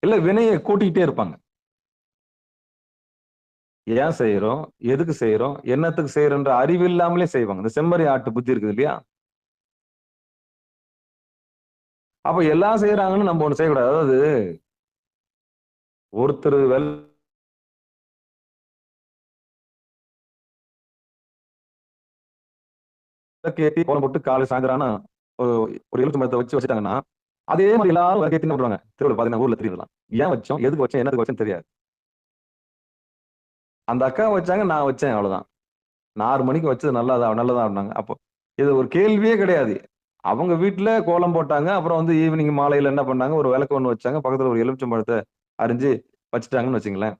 இல்ல வினையை கூட்டிக்கிட்டே இருப்பாங்க. ஏன் செய்யறோம், எதுக்கு செய்யறோம், என்னத்துக்கு செய்யறோன்ற அறிவு இல்லாமலே செய்வாங்க. இந்த செம்மறி ஆட்டு புத்தி இருக்குது இல்லையா? அப்ப எல்லாம் செய்யறாங்கன்னு நம்ம ஒண்ணு செய்யக்கூடாது. அதாவது ஒருத்தர் விளக்கேத்தி கோலம் போட்டு காலை சாயந்தரானா ஒரு எழுத்து மரத்தை வச்சுட்டாங்கன்னா, அதே மாதிரி எல்லாரும் விளக்கேத்தி விடுவாங்க. திருவிழா பாத்தீங்கன்னா ஊர்ல தெரியலாம். ஏன் வச்சோம், எதுக்கு வச்சோம், என்னத்துக்கு வச்சோம் தெரியாது. அந்த அக்கா வச்சாங்க, நான் வச்சேன், அவ்வளவுதான். நான் 6 மணிக்கு வச்சது நல்லதா அப்படின்னாங்க. அப்போ இது ஒரு கேள்வியே கிடையாது. அவங்க வீட்டுல கோலம் போட்டாங்க, அப்புறம் வந்து ஈவினிங் மாலையில என்ன பண்ணாங்க, ஒரு விளக்கு ஒண்ணு வச்சாங்க, பக்கத்துல ஒரு எலுமிச்சம்பழத்தை அரிஞ்சு வச்சுட்டாங்கன்னு வச்சுங்களேன்.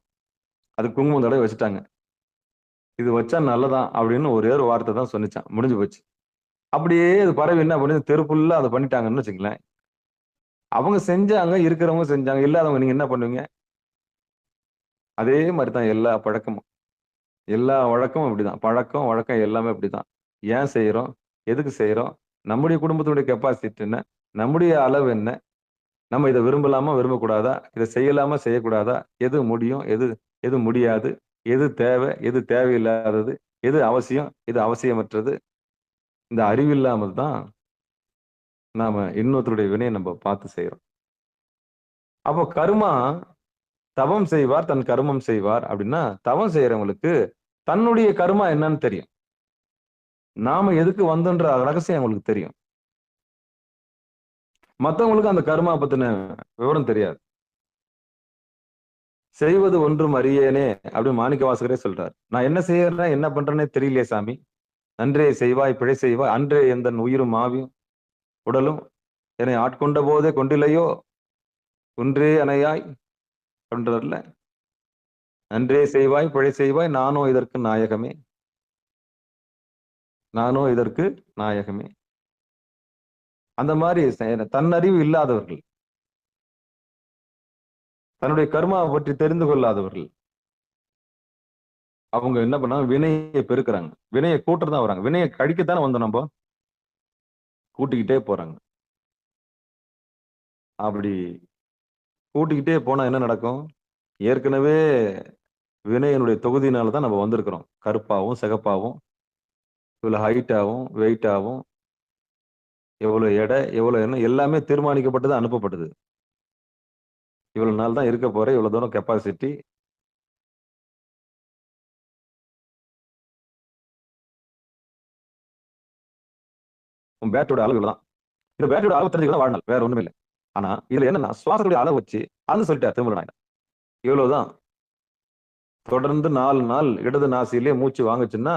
அது குங்குமம் தடவை வச்சுட்டாங்க. இது வச்சா நல்லதான் அப்படின்னு ஒரே ஒரு வார்த்தை தான் சொன்னிச்சான், முடிஞ்சு போச்சு. அப்படியே அது பரவி என்ன பண்ணி தெருப்புள்ள அதை பண்ணிட்டாங்கன்னு வச்சுங்களேன். அவங்க செஞ்சாங்க, இருக்கிறவங்க செஞ்சாங்க, இல்லாதவங்க நீங்க என்ன பண்ணுவீங்க? அதே மாதிரிதான் எல்லா பழக்கமும், எல்லா வழக்கமும் இப்படிதான். பழக்கம் வழக்கம் எல்லாமே இப்படிதான். ஏன் செய்யறோம், எதுக்கு செய்யறோம், நம்முடைய குடும்பத்தினுடைய கெப்பாசிட்டி என்ன, நம்முடைய அளவு என்ன, நம்ம இதை விரும்பலாமா விரும்பக்கூடாதா, இதை செய்யலாமா செய்யக்கூடாதா, எது முடியும், எது எது முடியாது, எது தேவை, எது தேவையில்லாதது, எது அவசியம், எது அவசியமற்றது, இந்த அறிவில்லாமல் தான் நாம இன்னொருத்தருடைய வினையை நம்ம பார்த்து செய்யறோம். அப்போ கர்மா, தவம் செய்வார் தன் கர்மம் செய்வார் அப்படின்னா, தவம் செய்யறவங்களுக்கு தன்னுடைய கர்மா என்னன்னு தெரியும். நாம எதுக்கு வந்தோன்ற ரகசியம் அவங்களுக்கு தெரியும். மத்தவங்களுக்கு அந்த கர்மா பத்தின விவரம் தெரியாது. செய்வது ஒன்றும் அறியேனே அப்படின்னு மாணிக்க வாசகரே சொல்றார். நான் என்ன செய்யறேன், என்ன பண்றேன்னே தெரியலையே சாமி. நன்றே செய்வாய் பிழை செய்வாய், அன்றே எந்தன் உயிரும் ஆவியும் உடலும் என்னை ஆட்கொண்ட போதே கொண்டிலையோ ஒன்றே அணையாய் அப்படின்றதுல, நன்றே செய்வாய் பிழை செய்வாய், நானோ இதற்கு நாயகமே, நானோ இதற்கு நாயகமே. அந்த மாதிரி தன்னறிவு இல்லாதவர்கள், தன்னுடைய கர்மாவை பற்றி தெரிந்து கொள்ளாதவர்கள், அவங்க என்ன பண்ணாங்க, வினையை பெருக்கிறாங்க. வினையை கூட்டுறதான் வராங்க. வினையை கழிக்கத்தானே வந்தோம், நம்ம கூட்டிக்கிட்டே போறாங்க. அப்படி கூட்டிக்கிட்டே போனா என்ன நடக்கும்? ஏற்கனவே வினையினுடைய தொகுதியினால தான் நம்ம வந்திருக்கிறோம். கருப்பாவும் சிகப்பாவும், இவ்வளவு ஹைட்டாவும் வெயிட்டாவும், எவ்வளவு எடை எவ்வளவு என்ன எல்லாமே தீர்மானிக்கப்பட்டது, அனுப்பப்பட்டது. இவ்வளவு நாள் தான் இருக்க போற, இவ்வளவு தூரம் கெப்பாசிட்டி. பேட்டோட அளவு தான். இந்த பேட்டோட அளவு தெரிஞ்சுக்கலாம் வாழ்நாள், வேற ஒண்ணுமே இல்லை. ஆனா இதுல என்னன்னா, சுவாசத்துடைய அளவு வச்சு அது சொல்லிட்டார் திருமூலன். இவ்வளவுதான். தொடர்ந்து 4 நாள் இடது நாசியிலே மூச்சு வாங்குச்சுன்னா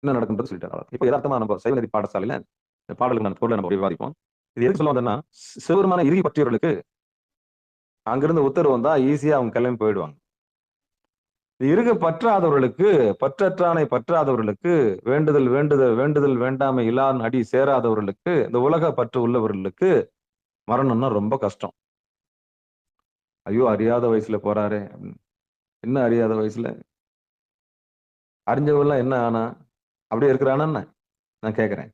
என்ன நடக்கும்ன்றது சொல்லிட்டாரு. இப்ப யதார்த்தமா நம்ம சைவநெறி பாடசாலையில இந்த பாடலுக்கு நான் பொருளை நம்ம விவாதிப்போம். இது எதுக்கு சொல்ல வந்தேன்னா, சிவபெருமான இறுதி பற்றியவர்களுக்கு அங்கிருந்து உத்தரவு வந்தா ஈஸியா அவங்க கிளம்பி போயிடுவாங்க. இருக பற்றாதவர்களுக்கு, பற்றற்றானை பற்றாதவர்களுக்கு, வேண்டுதல் வேண்டுதல் வேண்டுதல் வேண்டாமை இல்லான் அடி சேராதவர்களுக்கு, இந்த உலக பற்று உள்ளவர்களுக்கு மரணம்னா ரொம்ப கஷ்டம். ஐயோ அறியாத வயசுல போறாரே. என்ன அறியாத வயசுல? அறிஞ்சவெல்லாம் என்ன ஆனா? அப்படியே இருக்கிறானா? நான் கேட்கிறேன்.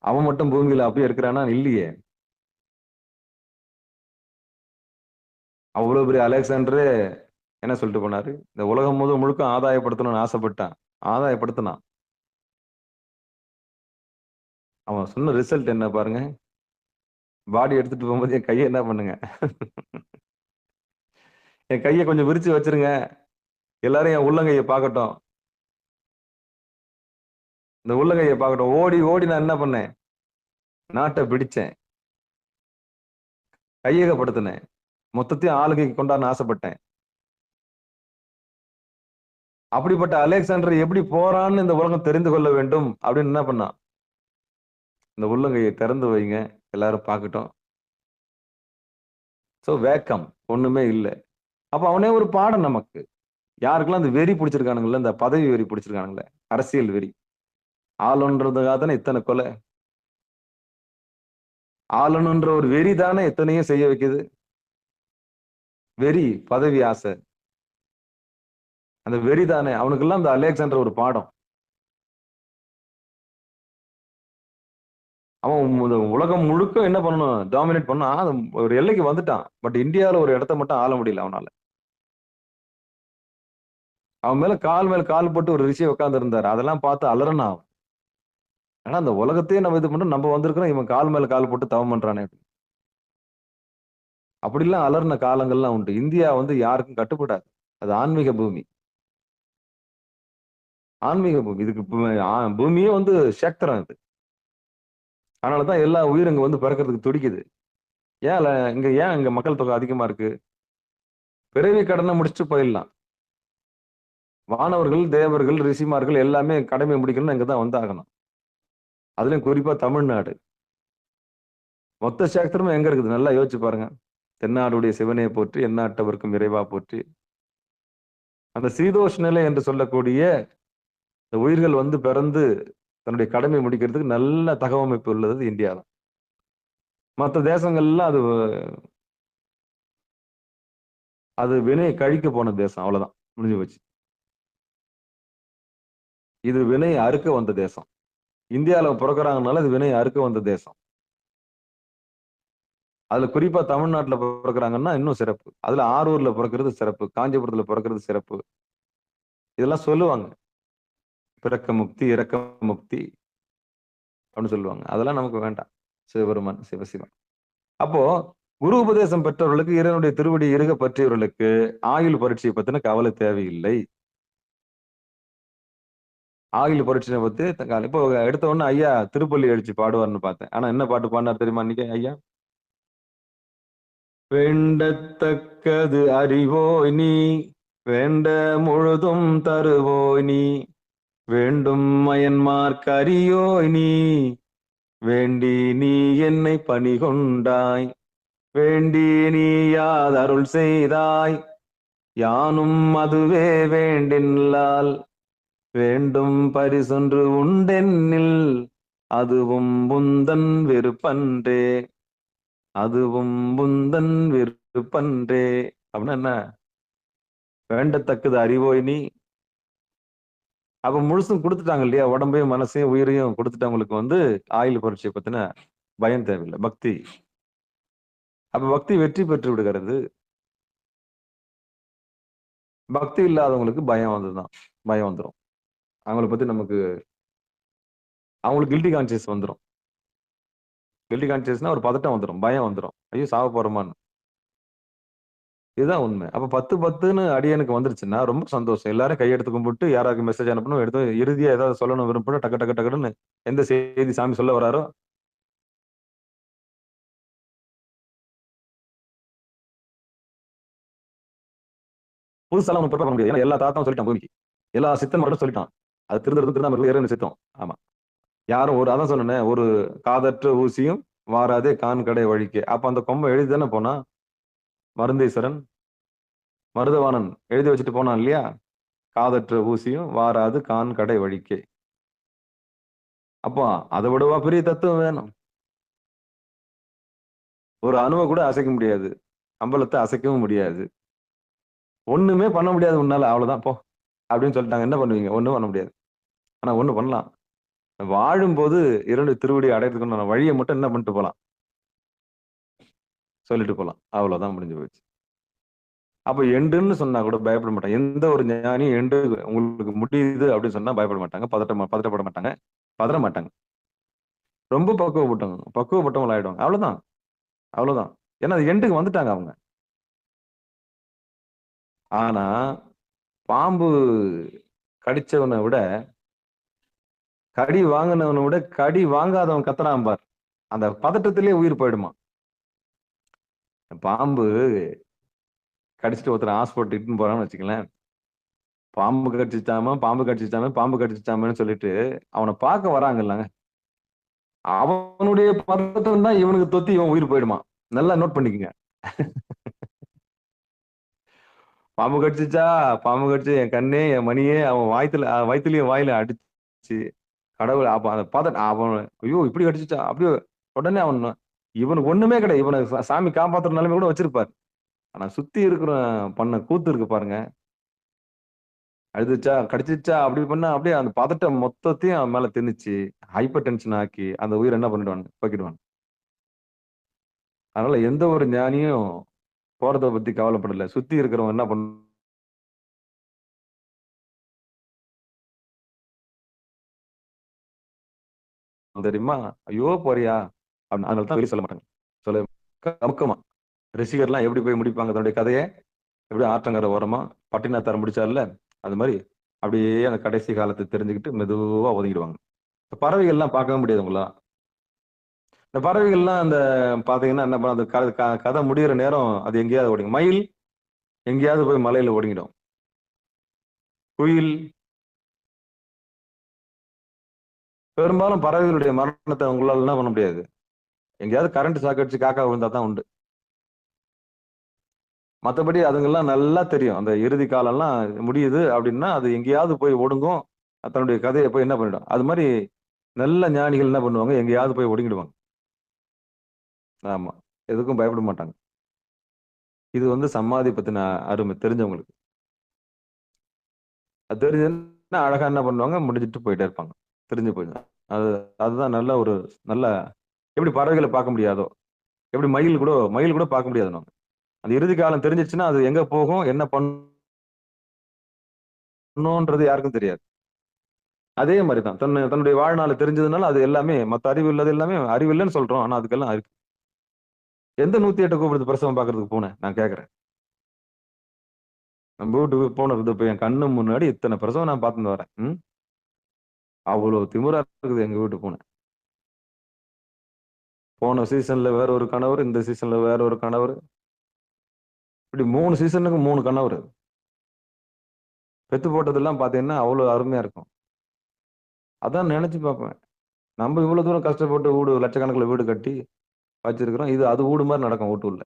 அவன் மட்டும் பூமியில அப்படியே இருக்கிறானா? இல்லையே. அவ்வளவு பெரிய அலெக்சாண்டரே என்ன சொல்லிட்டு போனாரு? இந்த உலகம் முழுக்க ஆதாயப்படுத்தணும்னு ஆசைப்பட்டான், ஆதாயப்படுத்தினான். அவன் சொன்ன ரிசல்ட் என்ன பாருங்க. பாடி எடுத்துட்டு போகும்போது என் கையை என்ன பண்ணுங்க, என் கையை கொஞ்சம் விரிச்சு வச்சிருங்க, எல்லாரும் என் உள்ளங்கையை பார்க்கட்டும், இந்த உள்ளங்கையை பார்க்கட்டும். ஓடி ஓடி நான் என்ன பண்ணேன், நாட்டை பிடிச்சேன், கையகப்படுத்தினேன், மொத்தத்தையும் ஆளுகைக்கு கொண்டாட ஆசைப்பட்டேன். அப்படிப்பட்ட அலெக்சாண்டர் எப்படி போறான்னு இந்த உலகம் தெரிந்து கொள்ள வேண்டும் அப்படின்னு என்ன பண்ணான், இந்த உள்ளங்கையை திறந்து வைங்க, எல்லாரும் பார்க்கட்டும். சோ வேக்கம் ஒண்ணுமே இல்லை. அப்ப அவனே ஒரு பாடம் நமக்கு. யாருக்கெல்லாம் அந்த வெறி பிடிச்சிருக்கானுங்கல்ல, இந்த பதவி வெறி பிடிச்சிருக்கானுங்களே, அரசியல் வெறி, ஆளுன்றதுக்காக தானே இத்தனை கொலை, ஆளணுன்ற ஒரு வெறி தானே எத்தனையும் செய்ய வைக்குது. வெறி, பதவி ஆசை, அந்த வெறி தானே அவனுக்கெல்லாம் இந்த அலெக்சாண்டர் ஒரு பாடம். அவன் உலகம் முழுக்க என்ன பண்ணணும், டாமினேட் பண்ணா, ஒரு எல்லைக்கு வந்துட்டான். பட் இந்தியாவில ஒரு இடத்த மட்டும் ஆள முடியல அவனால. அவன் மேல கால் போட்டு ஒரு ரிஷி உட்கார்ந்து இருந்தாரு. அதெல்லாம் பார்த்து அலறனா. ஆனா அந்த உலகத்தையே நம்ம இது பண்ணோம், நம்ம வந்திருக்கிறோம், இவன் கால் மேல கால் போட்டு தவம் பண்றானே. அப்படிலாம் அலர்ன காலங்கள்லாம் உண்டு. இந்தியா யாருக்கும் கட்டுப்படாது. அது ஆன்மீக பூமி, ஆன்மீக பூமி. இதுக்கு பூமியே சேக்தரம் இது. அதனாலதான் எல்லா உயிரும் இங்க பிறக்கிறதுக்கு துடிக்குது. ஏன் இங்க மக்கள் தொகை அதிகமா இருக்கு? பிறவி கடனை முடிச்சுட்டு போயிடலாம். வானவர்கள், தேவர்கள், ரிஷிமார்கள் எல்லாமே கடமை முடிக்கணும்னு இங்கதான் வந்தாகணும். அதுலயும் குறிப்பா தமிழ்நாடு. மொத்த சேக்தரமும் எங்க இருக்குது நல்லா யோசிச்சு பாருங்க. தென்னாடுடைய சிவனை போற்றி, எந்நாட்டவர்க்கும் இறைவா போற்றி. அந்த சீதோஷ் நிலை என்று சொல்லக்கூடிய இந்த உயிர்கள் பிறந்து தன்னுடைய கடமை முடிக்கிறதுக்கு நல்ல தகவமைப்பு உள்ளது இந்தியா தான். மற்ற தேசங்கள்லாம் அது வினை கழிக்க போன தேசம், அவ்வளவுதான், முடிஞ்சு போச்சு. இது வினை அறுக்க வந்த தேசம். இந்தியாவில பிறக்கிறாங்கனால இது வினை அறுக்க வந்த தேசம். அதுல குறிப்பா தமிழ்நாட்டுல பிறக்கிறாங்கன்னா இன்னும் சிறப்பு. அதுல ஆரூர்ல பிறக்கிறது சிறப்பு, காஞ்சிபுரத்துல பிறக்கிறது சிறப்பு. இதெல்லாம் சொல்லுவாங்க, பிறக்க முக்தி, இறக்க முக்தி அப்படின்னு சொல்லுவாங்க. அதெல்லாம் நமக்கு வேண்டாம். சிவபெருமான், சிவசிவன். அப்போ குரு உபதேசம் பெற்றவர்களுக்கு, இறைவனுடைய திருவடி இருக பற்றியவர்களுக்கு ஆயுள் பரீட்சையை பத்தின கவலை தேவையில்லை. ஆயுள் பரீட்சையை பத்தி இப்போ எடுத்த உடனே ஐயா திருப்பள்ளி அடிச்சு பாடுவார்னு பார்த்தேன். ஆனா என்ன பாட்டு பாடினார் தெரியுமா இன்னைக்கு ஐயா? வேண்டத்தக்கது அறிவோய் நீ, வேண்ட முழுதும் தருவோய் நீ, வேண்டும் மயன்மார்க் அறியோய் நீ, வேண்டி நீ என்னை பணி கொண்டாய், வேண்டி நீ யாதருள் செய்தாய், யானும் அதுவே வேண்டின்லால், வேண்டும் பரிசொன்று உண்டென்னில், அதுவும் புந்தன் விருப்பன்றே, அதுவும் புந்தன் விருப்பன்றே. அப்படின்னா என்ன? வேண்டத்தக்கது அறிவோய் நீ. அப்ப முழுசும் கொடுத்துட்டாங்க இல்லையா, உடம்பையும் மனசையும் உயிரையும் கொடுத்துட்டவங்களுக்கு ஆயுள் பரீட்சை பத்தின பயம் தேவையில்லை, பக்தி. அப்ப பக்தி வெற்றி பெற்று விடுகிறது. பக்தி இல்லாதவங்களுக்கு பயம் பயம் வந்துடும். அவங்களை பத்தி அவங்களுக்கு கில்ட்டி கான்சியஸ் வந்துடும். கில்ட்டி கான்சியஸ்னா ஒரு பதட்டம் வந்துடும், பயம் வந்துடும். ஐயோ சாவ போறோமான்னு. இதுதான் உண்மை. அப்ப 10-10ன்னு அடியனுக்கு வந்துருச்சுன்னா ரொம்ப சந்தோஷம். எல்லாரும் கையெடுத்து கும்பிட்டு யாராருக்கு மெசேஜ் அனுப்பணும், எடுத்து இறுதியா ஏதாவது சொல்லணும் விருப்பப்பட டக்கு டக்கு டக்குன்னு எந்த செய்தி சாமி சொல்ல வராரோ புதுசாலாம் ஒன்றும் ப்ரிப்பேர் பண்ண முடியாது. ஏன்னா எல்லா தாத்தாவும் சொல்லிட்டான், பூமிக்கு எல்லா சித்தன் மட்டும் சொல்லிட்டான். அது திருந்தாம இறைவன் சித்தம். ஆமா, யாரும் அதான் சொன்னேன், ஒரு காதற்ற ஊசியும் வாராதே கான் கடை வழிக்கு. அப்ப அந்த கொம்பை எழுதி தானே போனா மருந்தீஸ்வரன், மருதவாணன் எழுதி வச்சுட்டு போனான் இல்லையா, காதற்ற ஊசியும் வாராது கான் கடை வழிக்கே. அப்போ அதை விடவா பெரிய தத்துவம் வேணும்? ஒரு அணுவை கூட அசைக்க முடியாது, அம்பலத்தை அசைக்கவும் முடியாது, ஒண்ணுமே பண்ண முடியாது உன்னால, அவ்வளவுதான் போ அப்படின்னு சொல்லிட்டாங்க. என்ன பண்ணுவீங்க? ஒண்ணும் பண்ண முடியாது. ஆனா ஒண்ணு பண்ணலாம், வாழும்போது இரண்டு திருவடி அடையறதுக்கு வழியை மட்டும் என்ன பண்ணிட்டு போலாம், சொல்லிட்டு போலாம், அவ்வளவுதான், முடிஞ்சு போயிடுச்சு. அப்ப எண்டுன்னு சொன்னா கூட பயப்பட மாட்டாங்க. எந்த ஒரு ஞானியும் எண்டு உங்களுக்கு முடியுது அப்படின்னு சொன்னா பயப்பட மாட்டாங்க, பதட்டப்பட மாட்டாங்க, பதற மாட்டாங்க. ரொம்ப பக்குவப்பட்டவங்க ஆயிடுவாங்க, அவ்வளவுதான். அவ்வளவுதான். ஏன்னா எண்டுக்கு வந்துட்டாங்க அவங்க. ஆனா பாம்பு கடிச்சவனை விட கடி வாங்கினவனை விட கடி வாங்காதவன் கத்துறான் பார், அந்த பதட்டத்திலேயே உயிர் போயிடுமா. பாம்பு கடிச்சிட்டு ஒருத்தர் ஹாஸ்பிட்டல் இட்டுன்னு போறான்னு வச்சுக்கலேன், பாம்பு கடிச்சிச்சாம பாம்பு கடிச்சிச்சாம பாம்பு கடிச்சிச்சாமன்னு சொல்லிட்டு அவனை பார்க்க வராங்கல்லங்க, அவனுடைய பதட்டம் தான் இவனுக்கு தொத்தி இவன் உயிர் போயிடுமா. நல்லா நோட் பண்ணிக்கங்க. பாம்பு கடிச்சிச்சா, பாம்பு கடிச்சு என் கண்ணே என் மணியே அவன் வயித்துலயும் வாயில அடிச்சு கடவுள். அப்ப அந்த அவன் ஐயோ இப்படி கடிச்சிச்சா அப்படியே உடனே அவன் இவனுக்கு ஒண்ணுமே கிடையாது, இவனை சாமி காப்பாத்துற நிலைமை கூட வச்சிருப்பாரு. ஆனா சுத்தி இருக்கிற பண்ண கூத்து இருக்கு பாருங்க, அழுதுச்சா கடிச்சிச்சா அப்படி பண்ணா அப்படியே அந்த பதட்டம் மொத்தத்தையும் அவன் மேல திணிச்சு ஹைப்பர் டென்ஷன் ஆக்கி அந்த உயிரை என்ன பண்ணிடுவான், போக்கிடுவான். அதனால எந்த ஒரு ஞானியும் போறத பத்தி கவலைப்படல. சுத்தி இருக்கிறவன் என்ன பண்ண தெரியுமா, ஐயோ போறியா அப்படின்னு. அதனால தான் வெளியே சொல்ல மாட்டாங்க. சொல்ல கமுக்கமா ரசிகர்லாம் எப்படி போய் முடிப்பாங்க தன்னுடைய கதையை, எப்படி ஆற்றங்கரை ஓரமா பட்டினத்தார் முடிச்சார்ல, அது மாதிரி அப்படியே அந்த கடைசி காலத்தை தெரிஞ்சுக்கிட்டு மெதுவா ஒதுங்கிடுவாங்க. பறவைகள்லாம் பார்க்கவே முடியாது உங்களா. இந்த பறவைகள்லாம் அந்த பாத்தீங்கன்னா என்ன பண்ண, அந்த கதை முடியிற நேரம் அது எங்கேயாவது ஓடிங்க. மயில் எங்கேயாவது போய் மலையில ஓடிங்கிடும். குயில், பெரும்பாலும் பறவைகளுடைய மரணத்தை உங்களால என்ன பண்ண முடியாது, எங்கேயாவது கரண்ட் ஷாக் அடிச்சு காக்கா விழுந்தா தான் உண்டு. மற்றபடி அதுங்கெல்லாம் நல்லா தெரியும் அந்த இறுதி காலம்லாம் முடியுது அப்படின்னா அது எங்கேயாவது போய் ஒடுங்கும், தன்னுடைய கதையை போய் என்ன பண்ணிடும். அது மாதிரி நல்ல ஞானிகள் என்ன பண்ணுவாங்க, எங்கேயாவது போய் ஒடுங்கிடுவாங்க. ஆமா, எதுக்கும் பயப்பட மாட்டாங்க. இது சமாதி பத்தின அருமை தெரிஞ்சவங்களுக்கு. அது தெரிஞ்சதுன்னா அழகா என்ன பண்ணுவாங்க, முடிஞ்சிட்டு போயிட்டே இருப்பாங்க. தெரிஞ்சு போயிடும். அது அதுதான் நல்ல ஒரு நல்ல, எப்படி பறவைகளை பார்க்க முடியாதோ, எப்படி மயில் கூட பார்க்க முடியாது நம்ம. அந்த இறுதி காலம் தெரிஞ்சிச்சுன்னா அது எங்க போகும், என்ன பண்ணுன்றது யாருக்கும் தெரியாது. அதே மாதிரிதான் தன்னுடைய வாழ்நாள் தெரிஞ்சதுனால அது எல்லாமே மத்த அறிவு இல்லது எல்லாமே அறிவு இல்லைன்னு சொல்றோம், ஆனா அதுக்கெல்லாம் இருக்கு. எந்த 108 கூப்பிடுறது பிரசவம் பாக்குறதுக்கு போனேன் நான் கேக்குறேன். நம்ம வீட்டுக்கு போனது இப்ப என் கண்ணு முன்னாடி இத்தனை பிரசவம் நான் பார்த்துட்டு வரேன். அவ்வளவு திமிரா இருக்குது எங்க வீட்டு பூனை. போன சீசன்ல வேற ஒரு கணவர், இந்த சீசன்ல வேற ஒரு கணவர், இப்படி 3 சீசனுக்கு 3 கணவர். பெத்து போட்டதெல்லாம் பாத்தீங்கன்னா அவ்வளவு அருமையா இருக்கும். அதான் நினைச்சு பார்ப்பேன், நம்ம இவ்வளவு தூரம் கஷ்டப்பட்டு வீடு லட்சக்கணக்கில் வீடு கட்டி வச்சிருக்கிறோம், இது அது வீடு மாதிரி நடக்கும் வீட்டு உள்ள.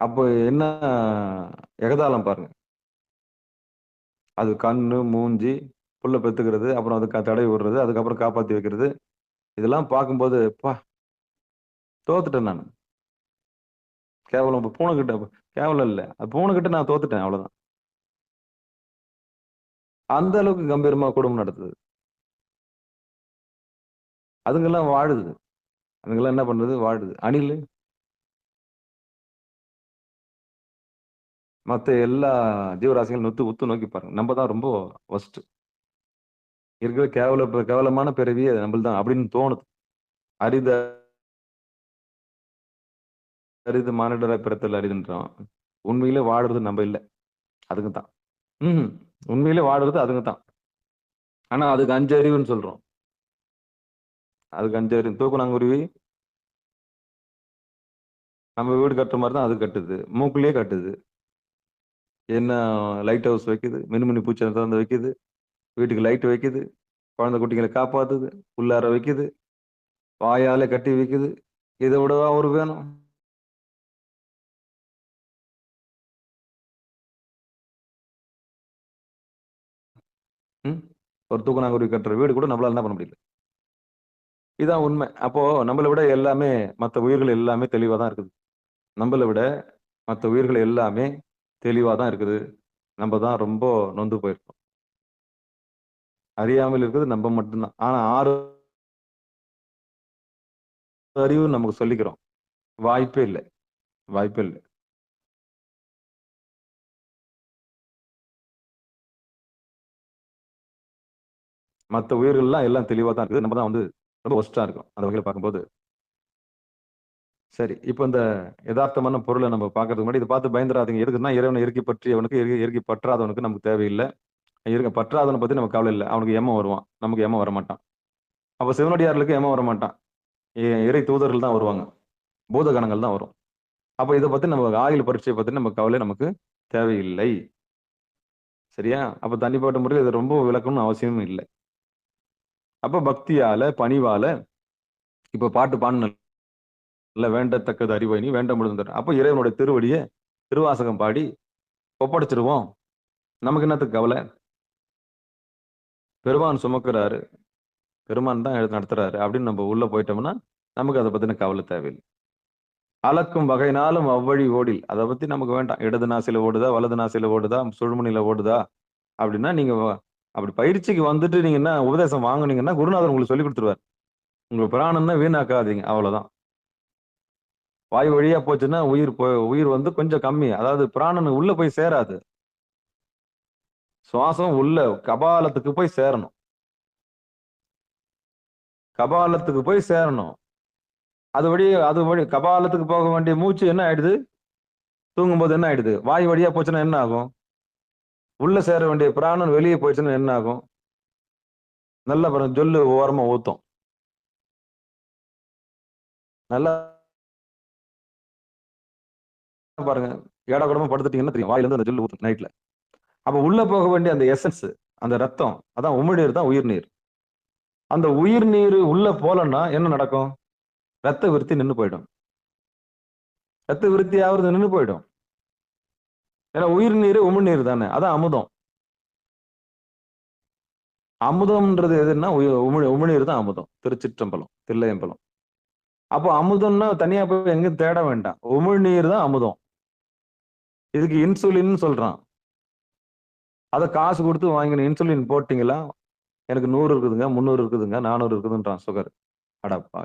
அப்போ என்ன எகதாளம் பாருங்க. அது கண்ணு மூஞ்சி புள்ள பெத்துக்கிறது, அப்புறம் அதுக்கு தடவி விடுறது, அதுக்கப்புறம் காப்பாத்தி வைக்கிறது, இதெல்லாம் பார்க்கும்போது பா தோத்துட்டேன் நான். கேவலம் இப்ப பூனை கிட்ட, கேவலம் இல்ல, அது பூனை கிட்ட நான் தோத்துட்டேன் அவ்வளவுதான். அந்த அளவுக்கு கம்பீரமா குடும்பம் நடத்துது. அதுங்கெல்லாம் வாழுது, அதுங்கெல்லாம் என்ன பண்றது, வாழுது. அணில் மத்த எல்லா ஜீவராசிகளும் உத்து நோக்கி பாருங்க, நம்ம தான் ரொம்ப ஒஸ்ட். இருக்கிற கேவலமான பிறவி அது நம்மள தான் அப்படின்னு தோணுது. அரித அரிது மானிடரா பிறத்தல் அரிதுன்றோம். உண்மையிலே வாழுறது நம்ம இல்ல, அதுங்க தான். உண்மையிலே வாழுறது அதுங்க தான். ஆனா அதுக்கு 5 அறிவுன்னு சொல்றோம். அதுக்கு 5 அறிவு. தூக்கணாங்குருவி நம்ம வீடு கட்டுற மாதிரி தான் அது கட்டுது, மூக்குலயே கட்டுது. என்ன லைட் ஹவுஸ் வைக்குது, மினுமினி பூச்சி திறந்து வைக்குது, வீட்டுக்கு லைட் வைக்குது, குழந்தை குட்டிகளை காப்பாத்துது, உள்ளார வைக்குது, வாயால கட்டி வைக்குது. இதை விடவா ஒரு வேணும்? ஒரு தூக்கணாங்குருவி கட்டுற வீடு கூட நம்மளால என்ன பண்ண முடியல. இதான் உண்மை. அப்போ நம்மளை விட எல்லாமே, மற்ற உயிர்கள் எல்லாமே தெளிவா தான் இருக்குது. நம்மளை விட மற்ற உயிர்கள் எல்லாமே தெளிவா தான் இருக்குது. நம்ம தான் ரொம்ப நொந்து போயிருக்கோம். அறியாமல் இருக்குது நம்ம மட்டும்தான். ஆனா 6 அறிவு நமக்கு சொல்லிக்கிறோம். வாய்ப்பே இல்லை, வாய்ப்பே இல்லை. மற்ற உயிர்கள் எல்லாம் தெளிவா தான் இருக்குது. நம்ம தான் ரொம்ப ஒஸ்டா இருக்கும் அந்த வகையில பார்க்கும்போது. சரி, இப்ப இந்த யதார்த்தமான பொருளை நம்ம பார்க்கறதுக்கு முன்னாடி இதை பார்த்து பயந்துராதீங்க. எதுக்குன்னா இறைவனை இறுக்கி பற்றியவனுக்கு இறுக்கி பற்றாதவனுக்கு நமக்கு தேவையில்லை. இருக்க பற்றாதவனை பத்தி நமக்கு கவலை இல்லை. அவனுக்கு ஏமம் வருவான், நமக்கு ஏமம் வரமாட்டான். அப்ப சிவனடியார்களுக்கு ஏமம் வரமாட்டான். இறை தூதர்கள் தான் வருவாங்க, பூதகணங்கள் தான் வரும். அப்ப இதை பத்தி நம்ம ஆயுள் பரீட்சையை பத்தி நம்ம கவலை நமக்கு தேவையில்லை. சரியா? அப்ப தனிப்பட்ட முறையில் இது ரொம்ப விளக்கணும்னு அவசியமும் இல்லை. அப்ப பக்தியால பணிவால இப்ப பாட்டு பாடணும், இல்ல வேண்டத்தக்கது அறிவை நீ வேண்ட முழுதும். அப்ப இறைவனுடைய திருவடியை திருவாசகம் பாடி ஒப்படைச்சிருவோம். நமக்கு என்னத்துக்கு கவலை? பெருமான் சுமக்கிறாரு, பெருமான் தான் நடத்துறாரு அப்படின்னு நம்ம உள்ள போயிட்டோம்னா நமக்கு அதை பத்தின கவலை தேவையில்லை. அளக்கும் வகைனாலும் அவ்வழி ஓடில், அதை பத்தி நமக்கு வேண்டாம். இடது நாசில ஓடுதா, வலது நாசில ஓடுதா, சுழுமுனில ஓடுதா அப்படின்னா நீங்க அப்படி பயிற்சிக்கு வந்துட்டு நீங்க என்ன உபதேசம் வாங்குனீங்கன்னா குருநாதர் உங்களுக்கு சொல்லி கொடுத்துருவார். உங்க பிராணம்னா வீணாக்காதீங்க, அவ்வளவுதான். வாய் வழியா போச்சுன்னா உயிர் வந்து கொஞ்சம் கம்மி, அதாவது பிராணன் உள்ள போய் சேராது. சுவாசம் உள்ள கபாலத்துக்கு போய் சேரணும், கபாலத்துக்கு போய் சேரணும். அது வழி கபாலத்துக்கு போக வேண்டிய மூச்சு என்ன ஆயிடுது? தூங்கும்போது என்ன ஆயிடுது? வாய் வழியா போச்சுன்னா என்ன ஆகும்? உள்ள சேர வேண்டிய பிராணன் வெளியே போயிடுச்சுன்னா என்ன ஆகும்? நல்ல ஜொல்லு ஓரமா ஊத்தும். நல்லா பாருங்க, ஏடா கூடமா படுத்துட்டீங்கன்னா தெரியும், வாயில இருந்து அந்த ஜொல்லு ஊத்தும் நைட்ல. அப்ப உள்ள போக வேண்டிய அந்த எசன்ஸ், அந்த ரத்தம், அதான் உமிழ்நீர் தான் உயிர் நீர். அந்த உயிர் நீர் உள்ள போலன்னா என்ன நடக்கும்? ரத்த விருத்தி நின்று போயிடும். ரத்த விருத்தி ஆகுறது நின்று போயிடும். ஏன்னா உயிர் நீர் உமிழ்நீர் தானே, அதான் அமுதம். அமுதம்ன்றது எதுன்னா உமிழ்நீர் தான் அமுதம். திருச்சிற்றம்பலம், தில்லையம்பலம். அப்போ அமுதம்னா தனியா போய் எங்கேயும் தேட வேண்டாம், உமிழ்நீர் தான் அமுதம். இதுக்கு இன்சுலின் சொல்றான். அதை காசு கொடுத்து வாங்கின இன்சுலின் போட்டீங்களா, எனக்கு 100 இருக்குதுங்க, 300 இருக்குதுங்க, 400 இருக்குதுன்றான் சுகர். அடப்பா,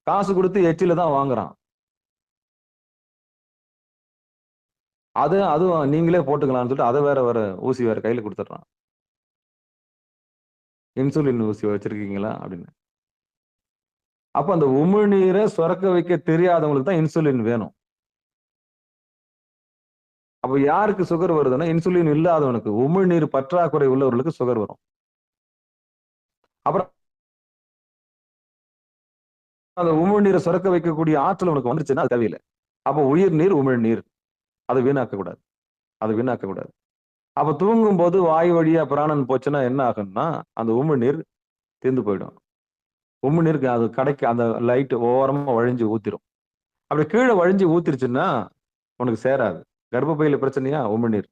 காசு கொடுத்து எச்சில தான் வாங்குறான். அதுவும் நீங்களே போட்டுக்கலாம்னு சொல்லிட்டு அதை வேற ஊசி வேற கையில கொடுத்துட்றான். இன்சுலின் ஊசி வச்சிருக்கீங்களா அப்படின்னு. அப்ப அந்த உமிழ்நீரை சுரக்க வைக்க தெரியாதவங்களுக்கு தான் இன்சுலின் வேணும். அப்ப யாருக்கு சுகர் வருதுன்னா, இன்சுலின் இல்லாதவனுக்கு, உமிழ்நீர் பற்றாக்குறை உள்ளவர்களுக்கு சுகர் வரும். அப்புறம் அந்த உமிழ்நீரை சுரக்க வைக்கக்கூடிய ஆற்றல் உனக்கு வந்துருச்சுன்னா அது தேவையில்லை. அப்ப உயிர் நீர் உமிழ்நீர் அதை வீணாக்க கூடாது, அதை வீணாக்க கூடாது. அப்ப தூங்கும் போது வாய் வழியா பிராணன் போச்சுன்னா என்ன ஆகும்னா அந்த உமிழ்நீர் தீர்ந்து போயிடும். உமிழ்நீருக்கு அது கடைக்கு அந்த லைட் ஓரமா வழிஞ்சு ஊத்திரும். அப்படி கீழே வழிஞ்சு ஊத்திருச்சுன்னா உனக்கு சேராது. கர்ப்பப்பையில பிரச்சனையா, உமிழ்நீர்.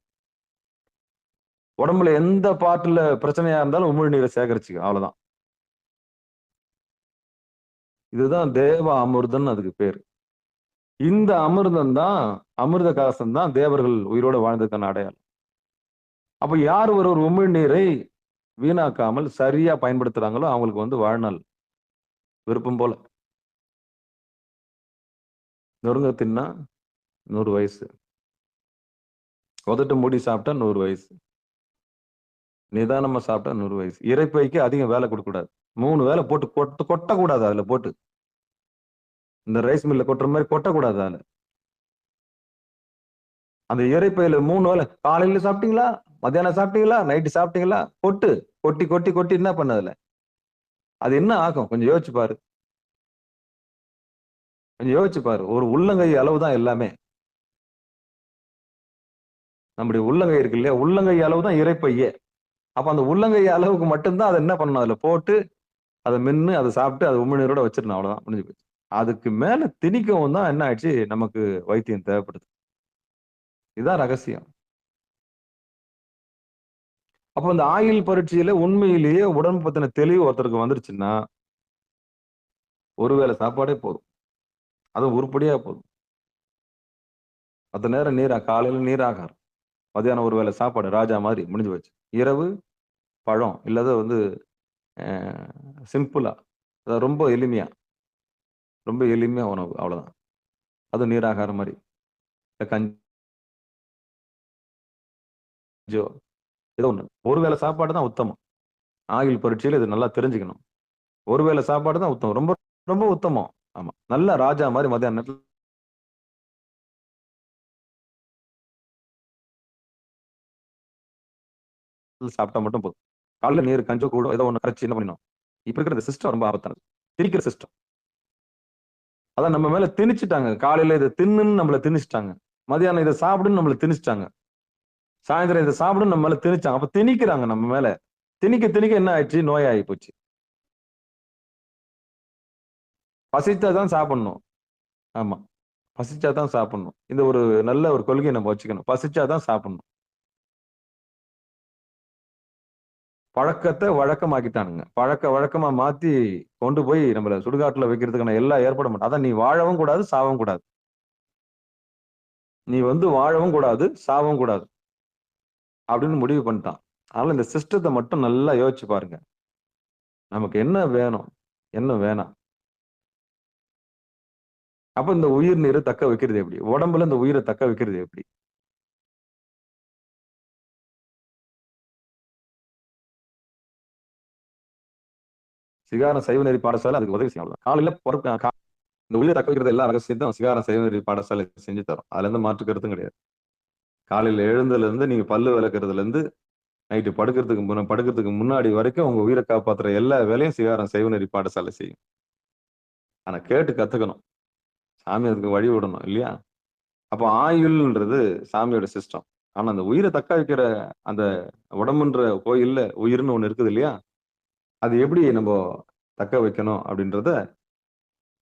உடம்புல எந்த பாட்டுல பிரச்சனையா இருந்தாலும் உமிழ்நீரை சேகரிச்சுக்க, அவ்வளவுதான். இதுதான் தேவ அமிர்தம், அதுக்கு பேரு. இந்த அமிர்தம் தான், அமிர்த கலசம் தான் தேவர்கள் உயிரோட வாழ்ந்ததுக்கான அடையாளம். அப்ப யார் ஒரு உமிழ்நீரை வீணாக்காமல் சரியா பயன்படுத்துறாங்களோ அவங்களுக்கு வந்து வாழ்நாள் விருப்பம் போல. நொறுங்க தின்னா 100 வயசு, உதட்டு மூடி சாப்பிட்டா 100 வயசு, நிதானமா சாப்பிட்டா 100 வயசு. இறைப்பைக்கு அதிகம் வேலை கொடுக்க கூடாது. 3 வேலை போட்டு கொட்டக்கூடாது. அதுல போட்டு இந்த ரைஸ் மில்ல கொட்டுற மாதிரி கொட்டக்கூடாது. அதுல அந்த இறைப்பையில 3 வேலை, காலையில சாப்பிட்டீங்களா, மத்தியானம் சாப்பிட்டீங்களா, நைட்டு சாப்பிட்டீங்களா, கொட்டு கொட்டி கொட்டி கொட்டி என்ன பண்ணதுல அது என்ன ஆகும்? கொஞ்சம் யோசிச்சு பாரு, கொஞ்சம் யோசிச்சு பாரு. ஒரு உள்ளங்கை அளவு தான் எல்லாமே. நம்முடைய உள்ளங்கை இருக்கு இல்லையா, உள்ளங்கை அளவு தான் இறைப்பையே. அப்ப அந்த உள்ளங்கை அளவுக்கு மட்டும்தான் அதை என்ன பண்ணணும், அதுல போட்டு அதை மென்னு அதை சாப்பிட்டு அதை உமிழ்நீரோட வச்சிடணும், அவ்வளவுதான், முடிஞ்சு போச்சு. அதுக்கு மேல திணிக்கவும் தான் என்ன ஆயிடுச்சு, நமக்கு வைத்தியம் தேவைப்படுது. இதுதான் ரகசியம். அப்ப இந்த ஆயுள் பரீட்சையில உண்மையிலேயே உடம்பு பத்தின தெளிவு ஒருத்தருக்கு வந்துருச்சுன்னா ஒருவேளை சாப்பாடே போதும், அதுவும் உருப்படியா போதும். 10 நேரம் நீரா, காலையில நீராகாரம், மதியானம் ஒருவேளை சாப்பாடு, ராஜா மாதிரி முடிஞ்சு போச்சு. இரவு பழம், இல்லாத வந்து சிம்பிளா, ரொம்ப எளிமையா, ரொம்ப எளிமையா உணவு, அவ்வளவுதான். அது நீராகாரம் மாதிரி, கஞ்சோ, ஏதோ ஒண்ணு. ஒருவேளை சாப்பாடு தான் உத்தமம். ஆயுள் பரீட்சையில இது நல்லா தெரிஞ்சுக்கணும். ஒருவேளை சாப்பாடு தான் உத்தமம், ரொம்ப ரொம்ப உத்தமம். ஆமா, நல்ல ராஜா மாதிரி மத்தியான நேரத்துல சாப்பிட்டா மட்டும் போதும். காலையில நீர் கஞ்சோ கூட ஏதோ ஒண்ணு கரைச்சு என்ன பண்ணிடணும். இப்ப இருக்கிற இந்த சிஸ்டம் ரொம்ப ஆபத்தானது. திணிக்கிற சிஸ்டம். அதான் நம்ம மேல திணிச்சுட்டாங்க. காலையில இத தின்னுன்னு நம்மள திணிச்சுட்டாங்க. மதியானம் இத சாப்பிடுன்னு நம்மள திணிச்சுட்டாங்க. சாயந்தரம் இத சாப்பிடுன்னு நம்ம மேல திணிச்சாங்க. அப்ப திணிக்கிறாங்க நம்ம மேல. திணிக்க திணிக்க என்ன ஆயிடுச்சு? நோய் ஆயி போச்சு. பசிச்சா தான் சாப்பிடணும். ஆமா. பசிச்சா தான் சாப்பிடணும். இந்த ஒரு நல்ல ஒரு கொள்கைய நம்ம வச்சுக்கணும். பசிச்சா தான் சாப்பிடணும். பழக்கத்த வழக்கமாக்கிட்டானுங்க. வழக்கமா மாத்தி கொண்டு போய் நம்மள சுடுகாட்டுல வைக்கிறதுக்கான எல்லா ஏற்பாடும் அதான் நீ வாழவும் கூடாது, சாவும் கூடாது. நீ வந்து வாழவும் கூடாது, சாவும் கூடாது. அப்படின்னு முடிவு பண்ணிட்டான். அதனால இந்த சிஸ்டத்த மட்டும் நல்லா யோசிச்சு பாருங்க. நமக்கு என்ன வேணும்? என்ன வேணாம்? அப்ப இந்த உயிர் நீர தக்க வைக்கிறது எப்படி? உடம்புல இந்த உயிர தக்க வைக்கிறது எப்படி? சிகாரம் சைவ நெறி பாடசாலை அதுக்கு உதவி செய்யும். அவ்வளவுதான். காலையில இந்த உயிரை தக்க வைக்கிறது எல்லா ரகசியத்தையும் சிகாரம் சைவ நெறி பாடசாலை செஞ்சு தரும். அதுல இருந்து மாற்று கருத்தும் கிடையாது. காலையில எழுந்ததுல இருந்து நீங்க பல்லு விளக்குறதுல இருந்து நைட்டு படுக்கிறதுக்கு முன்னாடி வரைக்கும் உங்க உயிரை காப்பாத்துற எல்லா வேலையும் சிகாரம் சைவ நெறி பாடசாலை செய்யும். ஆனா கேட்டு கத்துக்கணும். சாமி அதுக்கு வழி விடணும் இல்லையா? அப்போ ஆயுள்ன்றது சாமியோட சிஸ்டம். ஆனா அந்த உயிரை தக்க வைக்கிற அந்த உடம்புன்ற கோயில்ல உயிர்னு ஒண்ணு இருக்குது இல்லையா? அது எப்படி நம்ம தக்க வைக்கணும் அப்படின்றத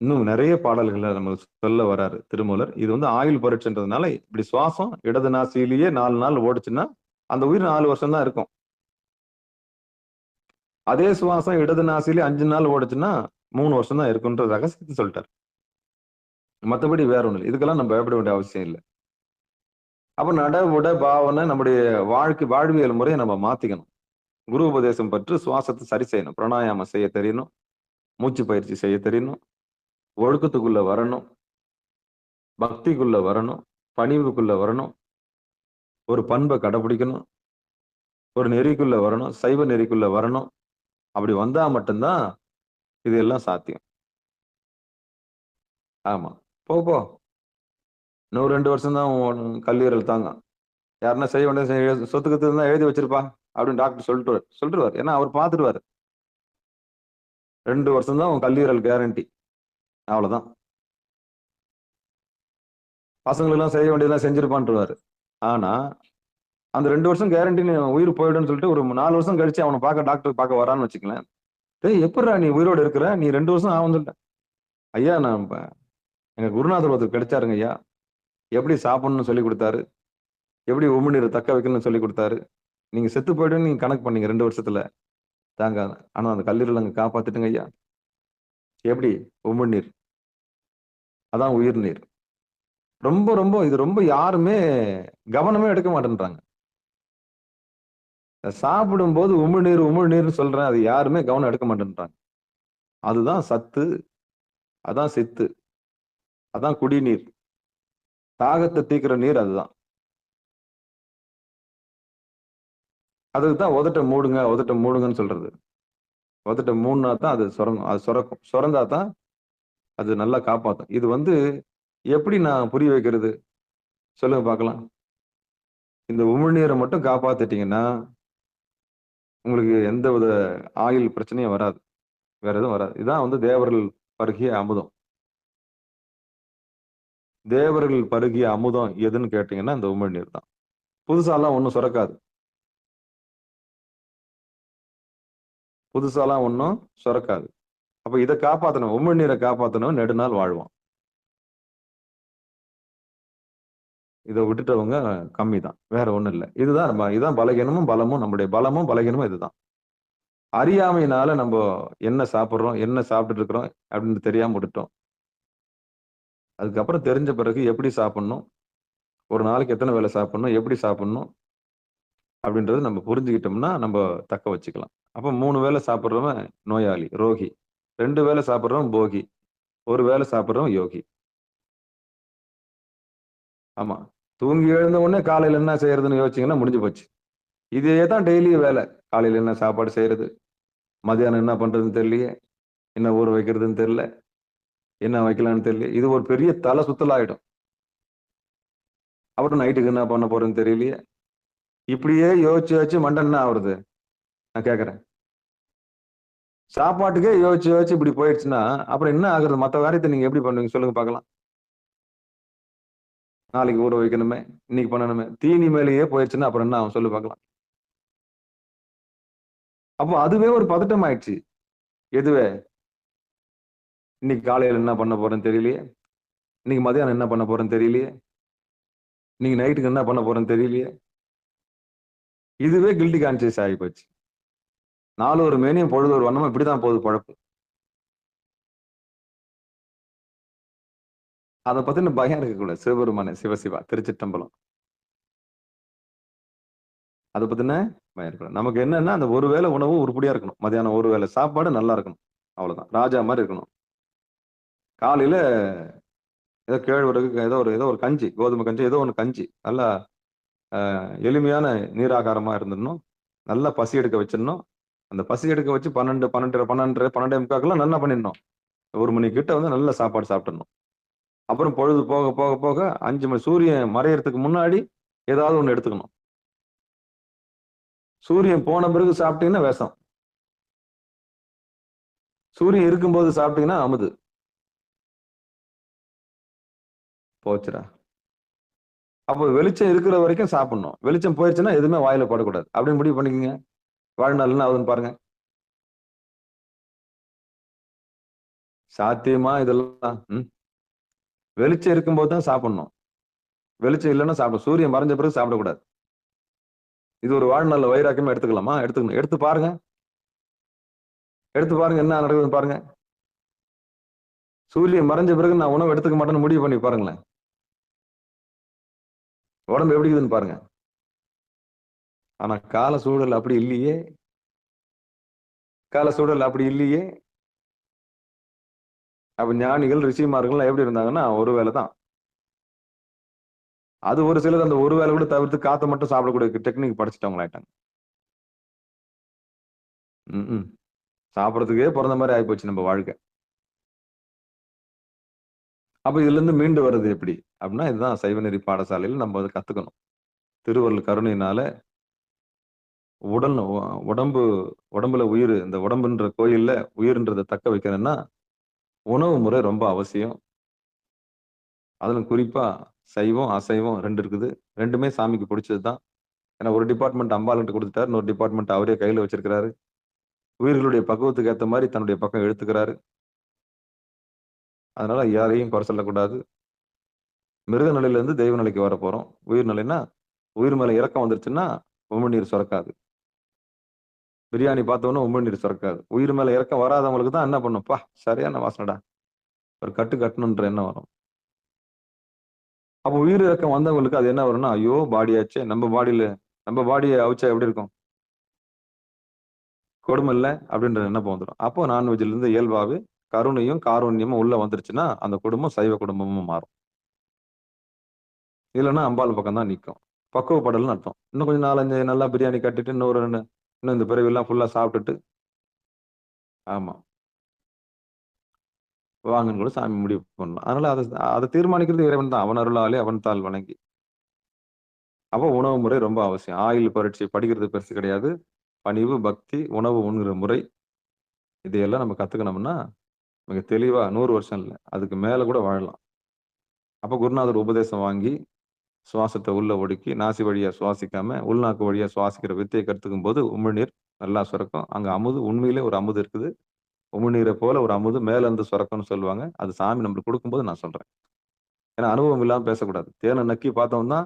இன்னும் நிறைய பாடல்கள்ல நம்ம சொல்ல வராரு திருமூலர். இது வந்து ஆயுள் பரீட்சைன்றதுனால இப்படி சுவாசம் இடது நாசியிலேயே 4 நாள் ஓடுச்சுன்னா அந்த உயிர் 4 வருஷம் தான் இருக்கும். அதே சுவாசம் இடது நாசியிலே 5 நாள் ஓடுச்சுன்னா 3 வருஷம் தான் இருக்குன்ற ரகசியத்தை சொல்லிட்டார். மத்தபடி வேற ஒண்ணு இல்லை. இதுக்கெல்லாம் நம்ம பயப்பட வேண்டிய அவசியம் இல்லை. அப்ப நட உட பாவனை நம்முடைய வாழ்வியல் முறையை நம்ம மாத்திக்கணும். குரு உபதேசம் பற்றி சுவாசத்தை சரி செய்யணும். பிராணாயாமம் செய்ய தெரியணும். மூச்சு பயிற்சி செய்ய தெரியணும். ஒழுக்கத்துக்குள்ள வரணும். பக்திக்குள்ள வரணும். பணிவுக்குள்ள வரணும். ஒரு பண்பை கடைபிடிக்கணும். ஒரு நெறிக்குள்ள வரணும். சைவ நெறிக்குள்ள வரணும். அப்படி வந்தா மட்டும்தான் இது எல்லாம் சாத்தியம். ஆமா. போ. இன்னும் 2 வருஷம் தான் உன் கல்லீரல் தாங்கும். யாருன்னா செய்ய வேண்டிய சொத்து கத்து இருந்தா எழுதி வச்சிருப்பா அப்படின்னு டாக்டர் சொல்லிட்டுருவார். ஏன்னா அவர் பார்த்துருவாரு. 2 வருஷம் தான் உன் கல்லீரல் கேரண்டி. அவ்வளவுதான். பசங்களுக்கு எல்லாம் செய்ய வேண்டியதெல்லாம் செஞ்சிருப்பான்ருவாரு. ஆனா அந்த 2 வருஷம் கேரண்டின்னு உயிர் போயிடும்னு சொல்லிட்டு ஒரு 4 வருஷம் கழிச்சு அவனை டாக்டர் பார்க்க வரான்னு வச்சுக்கலேன். டேய் எப்படிடா நீ உயிரோட இருக்கிற? நீ 2 வருஷம் ஆகும்னு சொல்லிட்ட. ஐயா நான் எங்க குருநாதர் ஒருத்தர் கிடைச்சாருங்க ஐயா. எப்படி சாப்பிடணும்னு சொல்லி கொடுத்தாரு. எப்படி உமிழ்நீரை தக்க வைக்கணும்னு சொல்லி கொடுத்தாரு. நீங்க செத்து போயிடுன்னு நீங்க கணக்கு பண்ணீங்க 2 வருஷத்துல. தாங்காது. ஆனா அந்த கல்லீரல் அங்க காப்பாத்திட்டுங்க ஐயா. எப்படி? உமிழ்நீர். அதான் உயிர் நீர். ரொம்ப இது ரொம்ப யாருமே கவனமே எடுக்க மாட்டேன்றாங்க. சாப்பிடும்போது உமிழ்நீர்னு சொல்றேன். அது யாருமே கவனம் எடுக்க மாட்டேன்றாங்க. அதுதான் சத்து. அதான் சித்து. அதான் குடிநீர். தாகத்தை தீக்கிற நீர் அதுதான். அதுக்குதான் உதட்ட மூடுங்கன்னு சொல்றது. உதட்ட மூடுனா தான் அது சுரங்கும். அது சுரக்கும். சுரந்தா தான் அது நல்லா காப்பாத்தும். இது வந்து எப்படி நான் புரிய வைக்கிறது? சொல்லுங்க பார்க்கலாம். இந்த உமிழ்நீரை மட்டும் காப்பாத்திட்டீங்கன்னா உங்களுக்கு எந்த வித ஆயுள் பிரச்சனையும் வராது. வேற எதுவும் வராது. இதான் வந்து தேவர்கள் பருகிய அமுதம். தேவர்கள் பருகிய அமுதம் எதுன்னு கேட்டீங்கன்னா இந்த உமிழ்நீர் தான். புதுசாலாம் ஒண்ணும் சுரக்காது. புதுசாலாம் ஒண்ணும் சுரக்காது. அப்ப இதை காப்பாத்தணும். உமிழ்நீரை காப்பாத்தணும். நெடுநாள் வாழ்வான். இதை விட்டுட்டவங்க கம்மி தான். வேற ஒண்ணும் இல்லை. இதுதான் பலகீனமும் பலமும். நம்முடைய பலமும் பலகீனமும் இதுதான். அறியாமையினால நம்ம என்ன சாப்பிடுறோம், என்ன சாப்பிட்டுட்டு இருக்கிறோம் அப்படின்னு தெரியாம விட்டுட்டோம். அதுக்கப்புறம் தெரிஞ்ச பிறகு எப்படி சாப்பிடணும், ஒரு நாளைக்கு எத்தனை வேளை சாப்பிடணும், எப்படி சாப்பிடணும் அப்படின்றது நம்ம புரிஞ்சுக்கிட்டோம்னா நம்ம தக்க வச்சுக்கலாம். அப்ப 3 வேளை சாப்பிடுறவன் நோயாளி, ரோகி. 2 வேளை சாப்பிடுறவன் போகி. 1 வேளை சாப்பிடுறவன் யோகி. ஆமா. தூங்கி எழுந்த உடனே காலையில என்ன செய்யறதுன்னு யோசிச்சீங்கன்னா முடிஞ்சு போச்சு. இதே தான் டெய்லி வேலை. காலையில என்ன சாப்பாடு செய்யறது, மதியானம் என்ன பண்றதுன்னு தெரியலையே, என்ன ஊற வைக்கிறதுன்னு தெரியல, என்ன வைக்கலாம்னு தெரியல. இது ஒரு பெரிய தலை சுத்தல் ஆயிடும். அப்புறம் நைட்டுக்கு என்ன பண்ண போறேன்னு தெரியலையே. இப்படியே யோசிச்சு யோசிச்சு மண்டை என்ன ஆகுறது? நான் கேட்கறேன். சாப்பாட்டுக்கே யோசிச்சு யோசிச்சு இப்படி போயிடுச்சுன்னா அப்புறம் என்ன ஆகுறது? மத்த காரியத்தை நீங்க எப்படி பண்ணுவீங்க சொல்லுங்க பார்க்கலாம். நாளைக்கு ஊற வைக்கணுமே, இன்னைக்கு பண்ணணுமே. தீனி மேலேயே போயிடுச்சுன்னா அப்புறம் என்ன ஆகும் சொல்லு பார்க்கலாம். அப்போ அதுவே ஒரு பதட்டம் ஆயிடுச்சு. எதுவே? இன்னைக்கு காலையில என்ன பண்ண போறேன்னு தெரியலையே. இன்னைக்கு மதியானம் என்ன பண்ண போறேன்னு தெரியலையே. இன்னைக்கு நைட்டுக்கு என்ன பண்ண போறேன்னு தெரியலையே. இதுவே கில்டி கான்சியஸ் ஆகி போச்சு. நாலு ஒரு மேனியும் பொழுது ஒரு வண்ணமும் இப்படிதான் போகுது பொழப்பு. அதை பத்தின பயம் இருக்கக்கூடாது. சிவபெருமானே சிவசிவா திருச்சிற்றம்பலம். அதை பத்தின பயம் இருக்கக்கூடாது. நமக்கு என்னன்னா அந்த ஒரு வேளை உணவு உருப்படியா இருக்கணும். மதியானம் ஒரு வேளை சாப்பாடு நல்லா இருக்கணும். அவ்வளவுதான். ராஜா மாதிரி இருக்கணும். காலையில ஏதோ கேழ்வரகு ஏதோ ஒரு கஞ்சி, கோதுமை கஞ்சி, ஏதோ ஒண்ணு கஞ்சி நல்லா எளிமையான நீராகாரமா இருந்துடணும். நல்லா பசி எடுக்க வச்சிடணும். அந்த பசி எடுக்க வச்சு 12 முக்காக்கெல்லாம் நல்லா பண்ணிடணும். 1 மணி கிட்ட வந்து நல்ல சாப்பாடு சாப்பிட்டுடணும். அப்புறம் பொழுது போக போக போக 5 மணி சூரியன் மறையறதுக்கு முன்னாடி ஏதாவது ஒண்ணு எடுத்துக்கணும். சூரியன் போன பிறகு சாப்பிட்டீங்கன்னா விஷம். சூரியன் இருக்கும்போது சாப்பிட்டீங்கன்னா அமுது. போச்சுடா. அப்போ வெளிச்சம் இருக்கிற வரைக்கும் சாப்பிடணும். வெளிச்சம் போயிடுச்சுன்னா எதுவுமே வாயில போடக்கூடாது. அப்படின்னு முடிவு பண்ணிக்கங்க. வாழ்நாள் என்ன ஆகுதுன்னு பாருங்க. சாத்தியமா இதெல்லாம்? வெளிச்சம் இருக்கும்போது தான் சாப்பிடணும். வெளிச்சம் இல்லைன்னா சாப்பிடும். சூரியன் மறைஞ்ச பிறகு சாப்பிடக்கூடாது. இது ஒரு வாழ்நாள்ல வைராக்கியமா எடுத்துக்கலாமா? எடுத்துக்கணும். எடுத்து பாருங்க. எடுத்து பாருங்க என்ன நடக்குதுன்னு பாருங்க. சூரியன் மறைஞ்ச பிறகு நான் உணவு எடுத்துக்க மாட்டேன்னு முடிவு பண்ணி பாருங்களேன். உடம்பு எப்படி இருக்குதுன்னு பாருங்க. ஆனா கால சூழல் அப்படி இல்லையே. கால சூழல் அப்படி இல்லையே. அப்ப ஞானிகள் ரிஷிமார்கள் எப்படி இருந்தாங்கன்னா ஒரு வேளை தான். அது ஒரு சிலர் அந்த ஒரு வேளை கூட தவிர்த்து காத்த மட்டும் சாப்பிடக்கூடிய டெக்னிக் படிச்சுட்டவங்களாயிட்டாங்க. சாப்பிடறதுக்கே பிறந்த மாதிரி ஆயிப்போச்சு நம்ம வாழ்க்கை. அப்ப இதுல இருந்து மீண்டு வர்றது எப்படி அப்படின்னா இதுதான் சைவநெறி பாடசாலையில் நம்ம அதை கத்துக்கணும். திருவள்ளுவர் கருணையினால உடம்புல உயிர், இந்த உடம்புன்ற கோயில்ல உயிர்ன்றதை தக்க வைக்கணும்னா உணவு முறை ரொம்ப அவசியம். அதுல குறிப்பா சைவம் அசைவம் 2 இருக்குது. 2மே சாமிக்கு பிடிச்சதுதான். ஏன்னா ஒரு டிபார்ட்மெண்ட் அம்பாளுக்கு கொடுத்துட்டாரு, இன்னொரு டிபார்ட்மெண்ட் அவரே கையில வச்சிருக்கிறாரு. உயிர்களுடைய பக்குவத்துக்கு ஏற்ற மாதிரி தன்னுடைய பக்கம் எடுத்துக்கிறாரு. அதனால யாரையும் குறை சொல்லக்கூடாது. மிருக நிலையில இருந்து தெய்வ நிலைக்கு வர போறோம். உயிர் நிலைன்னா உயிர் மேல இறக்கம் வந்துருச்சுன்னா உமிழ்நீர் சுரக்காது. பிரியாணி பார்த்தோன்னா உமிழ்நீர் சுரக்காது. உயிர் மேல இறக்கம் வராதவங்களுக்கு தான் என்ன பண்ணும்ப்பா சரியான வாசனடா, ஒரு கட்டு கட்டணுன்ற எண்ணம் வரும். அப்போ உயிர் இறக்கம் வந்தவங்களுக்கு அது என்ன வரும்னா, ஐயோ பாடியாச்சே, நம்ம பாடியை அவிச்சா எப்படி இருக்கும், கொடுமை இல்லை அப்படின்ற எண்ணம் வந்துடும். அப்போ நான்வெஜ்ல இருந்து இயல்பாவே கருணையும் காருண்யமும் உள்ள வந்துருச்சுன்னா அந்த குடும்பம் சைவ குடும்பமும் மாறும். இல்லைன்னா அம்பாள் பக்கம் தான் நிற்கும். பக்குவப்படல்னு அர்த்தம். இன்னும் கொஞ்சம் 4-5 நல்லா பிரியாணி கட்டிட்டு இன்னும் இந்த பிறவிலாம் ஃபுல்லா சாப்பிட்டுட்டு ஆமா வாங்கன்னு கூட சாமி முடிவு பண்ணலாம். அதனால அதை தீர்மானிக்கிறது இறைவன் தான். அவன் அருளாலே அவன் தாள் வணங்கி. அப்போ உணவு முறை ரொம்ப அவசியம். ஆயுள் பரீட்சை படிக்கிறது பெருசு கிடையாது. பணிவு, பக்தி, உணவு உண்கிற முறை இதையெல்லாம் நம்ம கத்துக்கணும்னா மிக தெளிவா 100 வருஷம் இல்லை, அதுக்கு மேல கூட வாழலாம். அப்ப குருநாதர் உபதேசம் வாங்கி சுவாசத்தை உள்ள ஒடுக்கி நாசி வழியா சுவாசிக்காம உள்நாக்கு வழியா சுவாசிக்கிற வித்தையை கற்றுக்கும் போது உமிழ்நீர் நல்லா சுரக்கும். அங்க அமுது, உண்மையிலே ஒரு அமுது இருக்குது. உமிழ்நீரை போல ஒரு அமுது மேல இருந்து சுரக்கும்னு சொல்லுவாங்க. அது சாமி நம்மளுக்கு கொடுக்கும்போது நான் சொல்றேன். ஏன்னா அனுபவம் இல்லாம பேசக்கூடாது. தேனை நக்கி பார்த்தோம்னா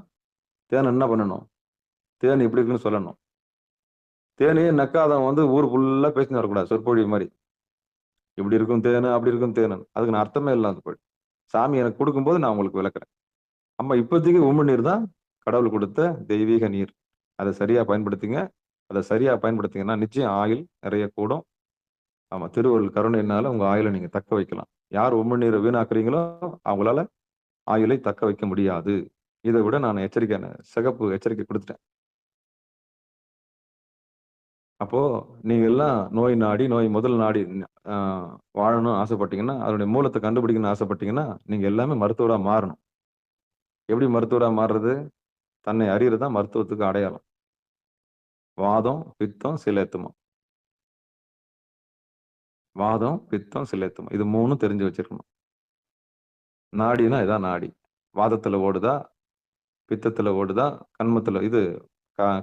தேன் என்ன பண்ணணும், தேன் இப்படி இருக்குன்னு சொல்லணும். தேனையே நக்காதவன் வந்து ஊர் ஃபுல்லா பேசின்னு வரக்கூடாது சொற்பொழிவு மாதிரி. இப்படி இருக்கும் தேனு, அப்படி இருக்கும் தேனு, அதுக்கு நான் அர்த்தமே இல்லாத போய் சாமி எனக்கு கொடுக்கும்போது நான் உங்களுக்கு விளக்குறேன். ஆமா இப்போதைக்கு உமிழ்நீர் தான் கடவுள் கொடுத்த தெய்வீக நீர். அதை சரியா பயன்படுத்துங்க. அதை சரியா பயன்படுத்திங்கன்னா நிச்சயம் ஆயுள் நிறைய கூடும். ஆமா திருவள்ளுவர் கருணையினால உங்க ஆயுளை நீங்க தக்க வைக்கலாம். யார் உமிழ்நீரை வீணாக்குறீங்களோ அவங்களால ஆயுளை தக்க வைக்க முடியாது. இதை விட நான் சிகப்பு எச்சரிக்கை கொடுத்துட்டேன். அப்போ நீங்க எல்லாம் நோய் நாடி முதல் நாடி வாழணும் ஆசைப்பட்டீங்கன்னா, அதனுடைய மூலத்தை கண்டுபிடிக்கணும்னு ஆசைப்பட்டீங்கன்னா, நீங்க எல்லாமே மருத்துவரா மாறணும். எப்படி மருத்துவரா மாறுறது? தன்னை அறியறது தான் மருத்துவத்துக்கு அடையாளம். வாதம், பித்தம், சிலேத்துமம். வாதம், பித்தம், சிலேத்துமம். இது 3ம் தெரிஞ்சு வச்சிருக்கணும். நாடினா இதான் நாடி. வாதத்துல ஓடுதா, பித்தத்துல ஓடுதா, கண்மத்துல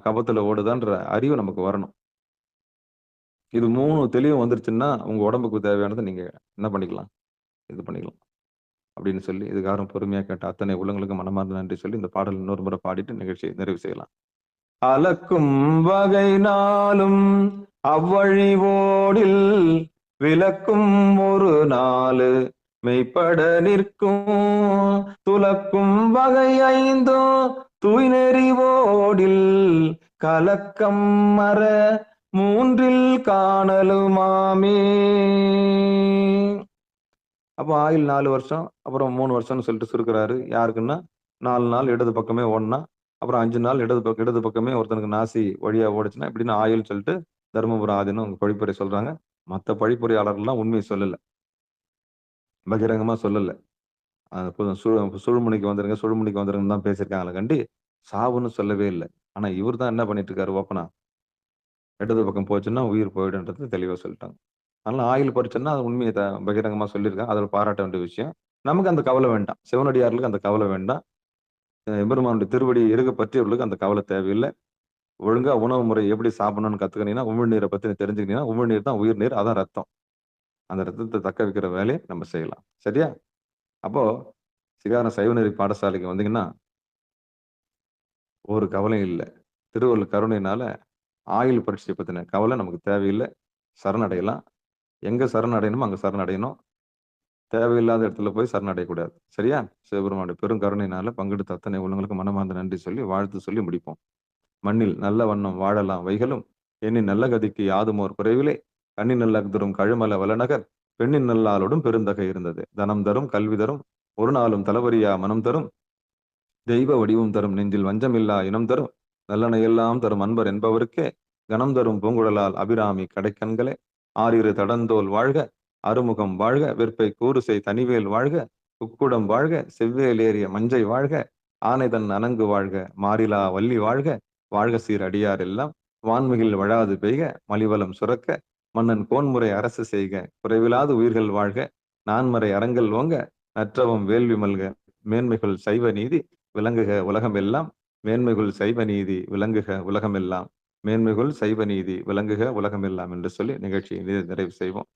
கபத்துல ஓடுதான்ற அறிவு நமக்கு வரணும். இது 3 தெளிவு வந்துருச்சுன்னா, உங்க உடம்புக்கு தேவையானதை நீங்க என்ன பண்ணிக்கலாம்? இது பண்ணிக்கலாம். அப்படின்னு சொல்லி, இதுக்காக பொறுமையா கேட்ட அத்தனை உள்ளங்களுக்கு மனமார்ந்த நன்றி சொல்லி, இந்த பாடல் இன்னொரு முறை பாடிட்டு நிகழ்ச்சியை நிறைவு செய்யலாம். அலக்கும் வகை நாளும் அவ்வழி ஓடில் விளக்கும் ஒரு நாலு மெய்ப்பட நிற்கும் துலக்கும் வகை ஐந்தும் தூய்நெறி ஓடில் கலக்கம் மற மூன்றில் காணலுமாமே. அப்போ ஆயுள் 4 வருஷம், அப்புறம் 3 வருஷம்னு சொல்லிட்டு சுருக்கிறாரு. யாருக்குன்னா 4 நாள் இடது பக்கமே ஓடுனா, அப்புறம் 5 நாள் இடது பக்கமே ஒருத்தனுக்கு நாசி வழியா ஓடுச்சுன்னா, இப்படின்னு ஆயுள்னு சொல்லிட்டு தருமபுரம் ஆதீனம் உங்க பழிப்புரை சொல்றாங்க. மற்ற பழிப்புரையாளர்கள்லாம் உண்மையை சொல்லல, பகிரங்கமா சொல்லல. சுழுமுனைக்கு வந்துருங்கன்னு தான் பேசியிருக்காங்களே கண்டி சாவுன்னு சொல்லவே இல்லை. ஆனா இவர் தான் என்ன பண்ணிட்டு இருக்காரு ஓப்பனா, இடது பக்கம் போச்சுன்னா உயிர் போயிடுன்றது தெளிவா சொல்லிட்டாங்க. அதனால ஆயுள் பறிச்சுன்னா அது உண்மையை பகிரங்கமா சொல்லியிருக்காங்க. அதில் பாராட்ட வேண்டிய விஷயம். நமக்கு அந்த கவலை வேண்டாம். சிவனடியார்களுக்கு அந்த கவலை வேண்டாம். எம்பெருமானுடைய திருவடி இருக பற்றியவர்களுக்கு அந்த கவலை தேவையில்லை. ஒழுங்கா உணவு முறை எப்படி சாப்பிடணும்னு கத்துக்கினீங்கன்னா, உமிழ்நீரை பத்தி தெரிஞ்சுக்கிட்டீங்கன்னா, உமிழ்நீர் தான் உயிர் நீர், அதான் ரத்தம். அந்த ரத்தத்தை தக்க வைக்கிற வேலையை நம்ம செய்யலாம். சரியா? அப்போ சிகாரண சைவநெறி பாடசாலைக்கு வந்தீங்கன்னா, ஒரு கவலையும் இல்லை. திருவள்ளுவர் கருணையினால ஆயுள் பரீட்சை பத்தின கவலை நமக்கு தேவையில்லை. சரணடையலாம். எங்க சரணடையணுமோ அங்க சரணடையணும். தேவையில்லாத இடத்துல போய் சரணடையக்கூடாது. சரியா? சிவபெருமானுடைய பெரும் கருணையினால பங்கெடுத்த அத்தனை உள்ளங்களுக்கு மனமார்ந்த நன்றி சொல்லி வாழ்த்து சொல்லி முடிப்போம். மண்ணில் நல்ல வண்ணம் வாழலாம் வைகளும் எண்ணின் நல்ல கதிக்கு யாதுமோர் குறைவிலே கண்ணின் நல்ல தரும் கழுமல வளநகர் பெண்ணின் நல்லாளோடும் பெருந்தகை இருந்தது. தனம் தரும் கல்வி தரும் ஒரு நாளும் தளவரியா மனம் தரும் தெய்வ வடிவம் தரும் நெஞ்சில் வஞ்சமில்லா இனம் தரும் நல்லனை எல்லாம் தரும் அன்பர் என்பவருக்கே கனம் தரும் பூங்குழலால் அபிராமி கடைக்கண்களே ஆறிரு தடந்தோல் வாழ்க அறுமுகம் வாழ்க வெற்பை கூறுசை தனிவேல் வாழ்க குக்குடம் வாழ்க செவ்வேலேறிய மஞ்சை வாழ்க ஆனைதன் அணங்கு வாழ்க மாறிலா வள்ளி வாழ்க வாழ்க சீர் அடியார் எல்லாம் வான்மிகில் வழாது பெய்க மலிவலம் சுரக்க மன்னன் கோன்முறை அரசு செய்க குறைவிலாது உயிர்கள் வாழ்க நான்மறை அறங்கள் ஓங்க நற்றவம் வேள்வி மல்க மேன்மைகள் சைவ நீதி விளங்குக உலகம் எல்லாம் மேன்மைகள் சைவ நீதி விளங்குக உலகம் எல்லாம் மேன்மைகள் சைவ நீதி விளங்குக உலகம் எல்லாம் என்று சொல்லி நிகழ்ச்சியை நிறைவு செய்வோம்.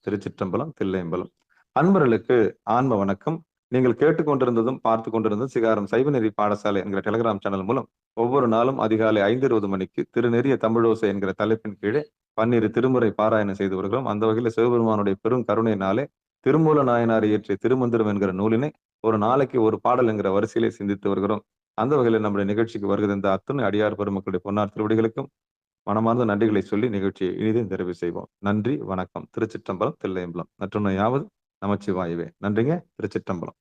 திருச்சிற்றம்பலம், தில்லையம்பலம். அன்பர்களுக்கு ஆன்ம வணக்கம். நீங்கள் கேட்டுக்கொண்டிருந்ததும் பார்த்து கொண்டிருந்ததும் சிகாரம் சைவநெறி பாடசாலை என்கிற டெலிகிராம் சேனல் மூலம் ஒவ்வொரு நாளும் அதிகாலை 5:20 மணிக்கு திருநெறிய தமிழோசை என்கிற தலைப்பின் கீழே 12 திருமுறை பாராயணம் செய்து வருகிறோம். அந்த வகையில் சிவபெருமானுடைய பெரும் கருணையினாலே திருமூல நாயனார் இயற்றிய திருமந்திரம் என்கிற நூலினை ஒரு நாளைக்கு ஒரு பாடல் என்கிற வரிசையிலே சிந்தித்து வருகிறோம். அந்த வகையில் நம்முடைய நிகழ்ச்சிக்கு வருகிற அத்தனை அடியார் பெருமக்களுடைய பொன்னார் திருவடிகளுக்கும் மனமார்ந்த நன்றிகளை சொல்லி நிகழ்ச்சியை இனிதே நிறைவு செய்வோம். நன்றி, வணக்கம். திருச்சிற்றம்பலம், தில்லையம்பலம். மற்றொன்று யாவது நமச்சிவாயவே. நன்றிங்க. திருச்சிற்றம்பலம்.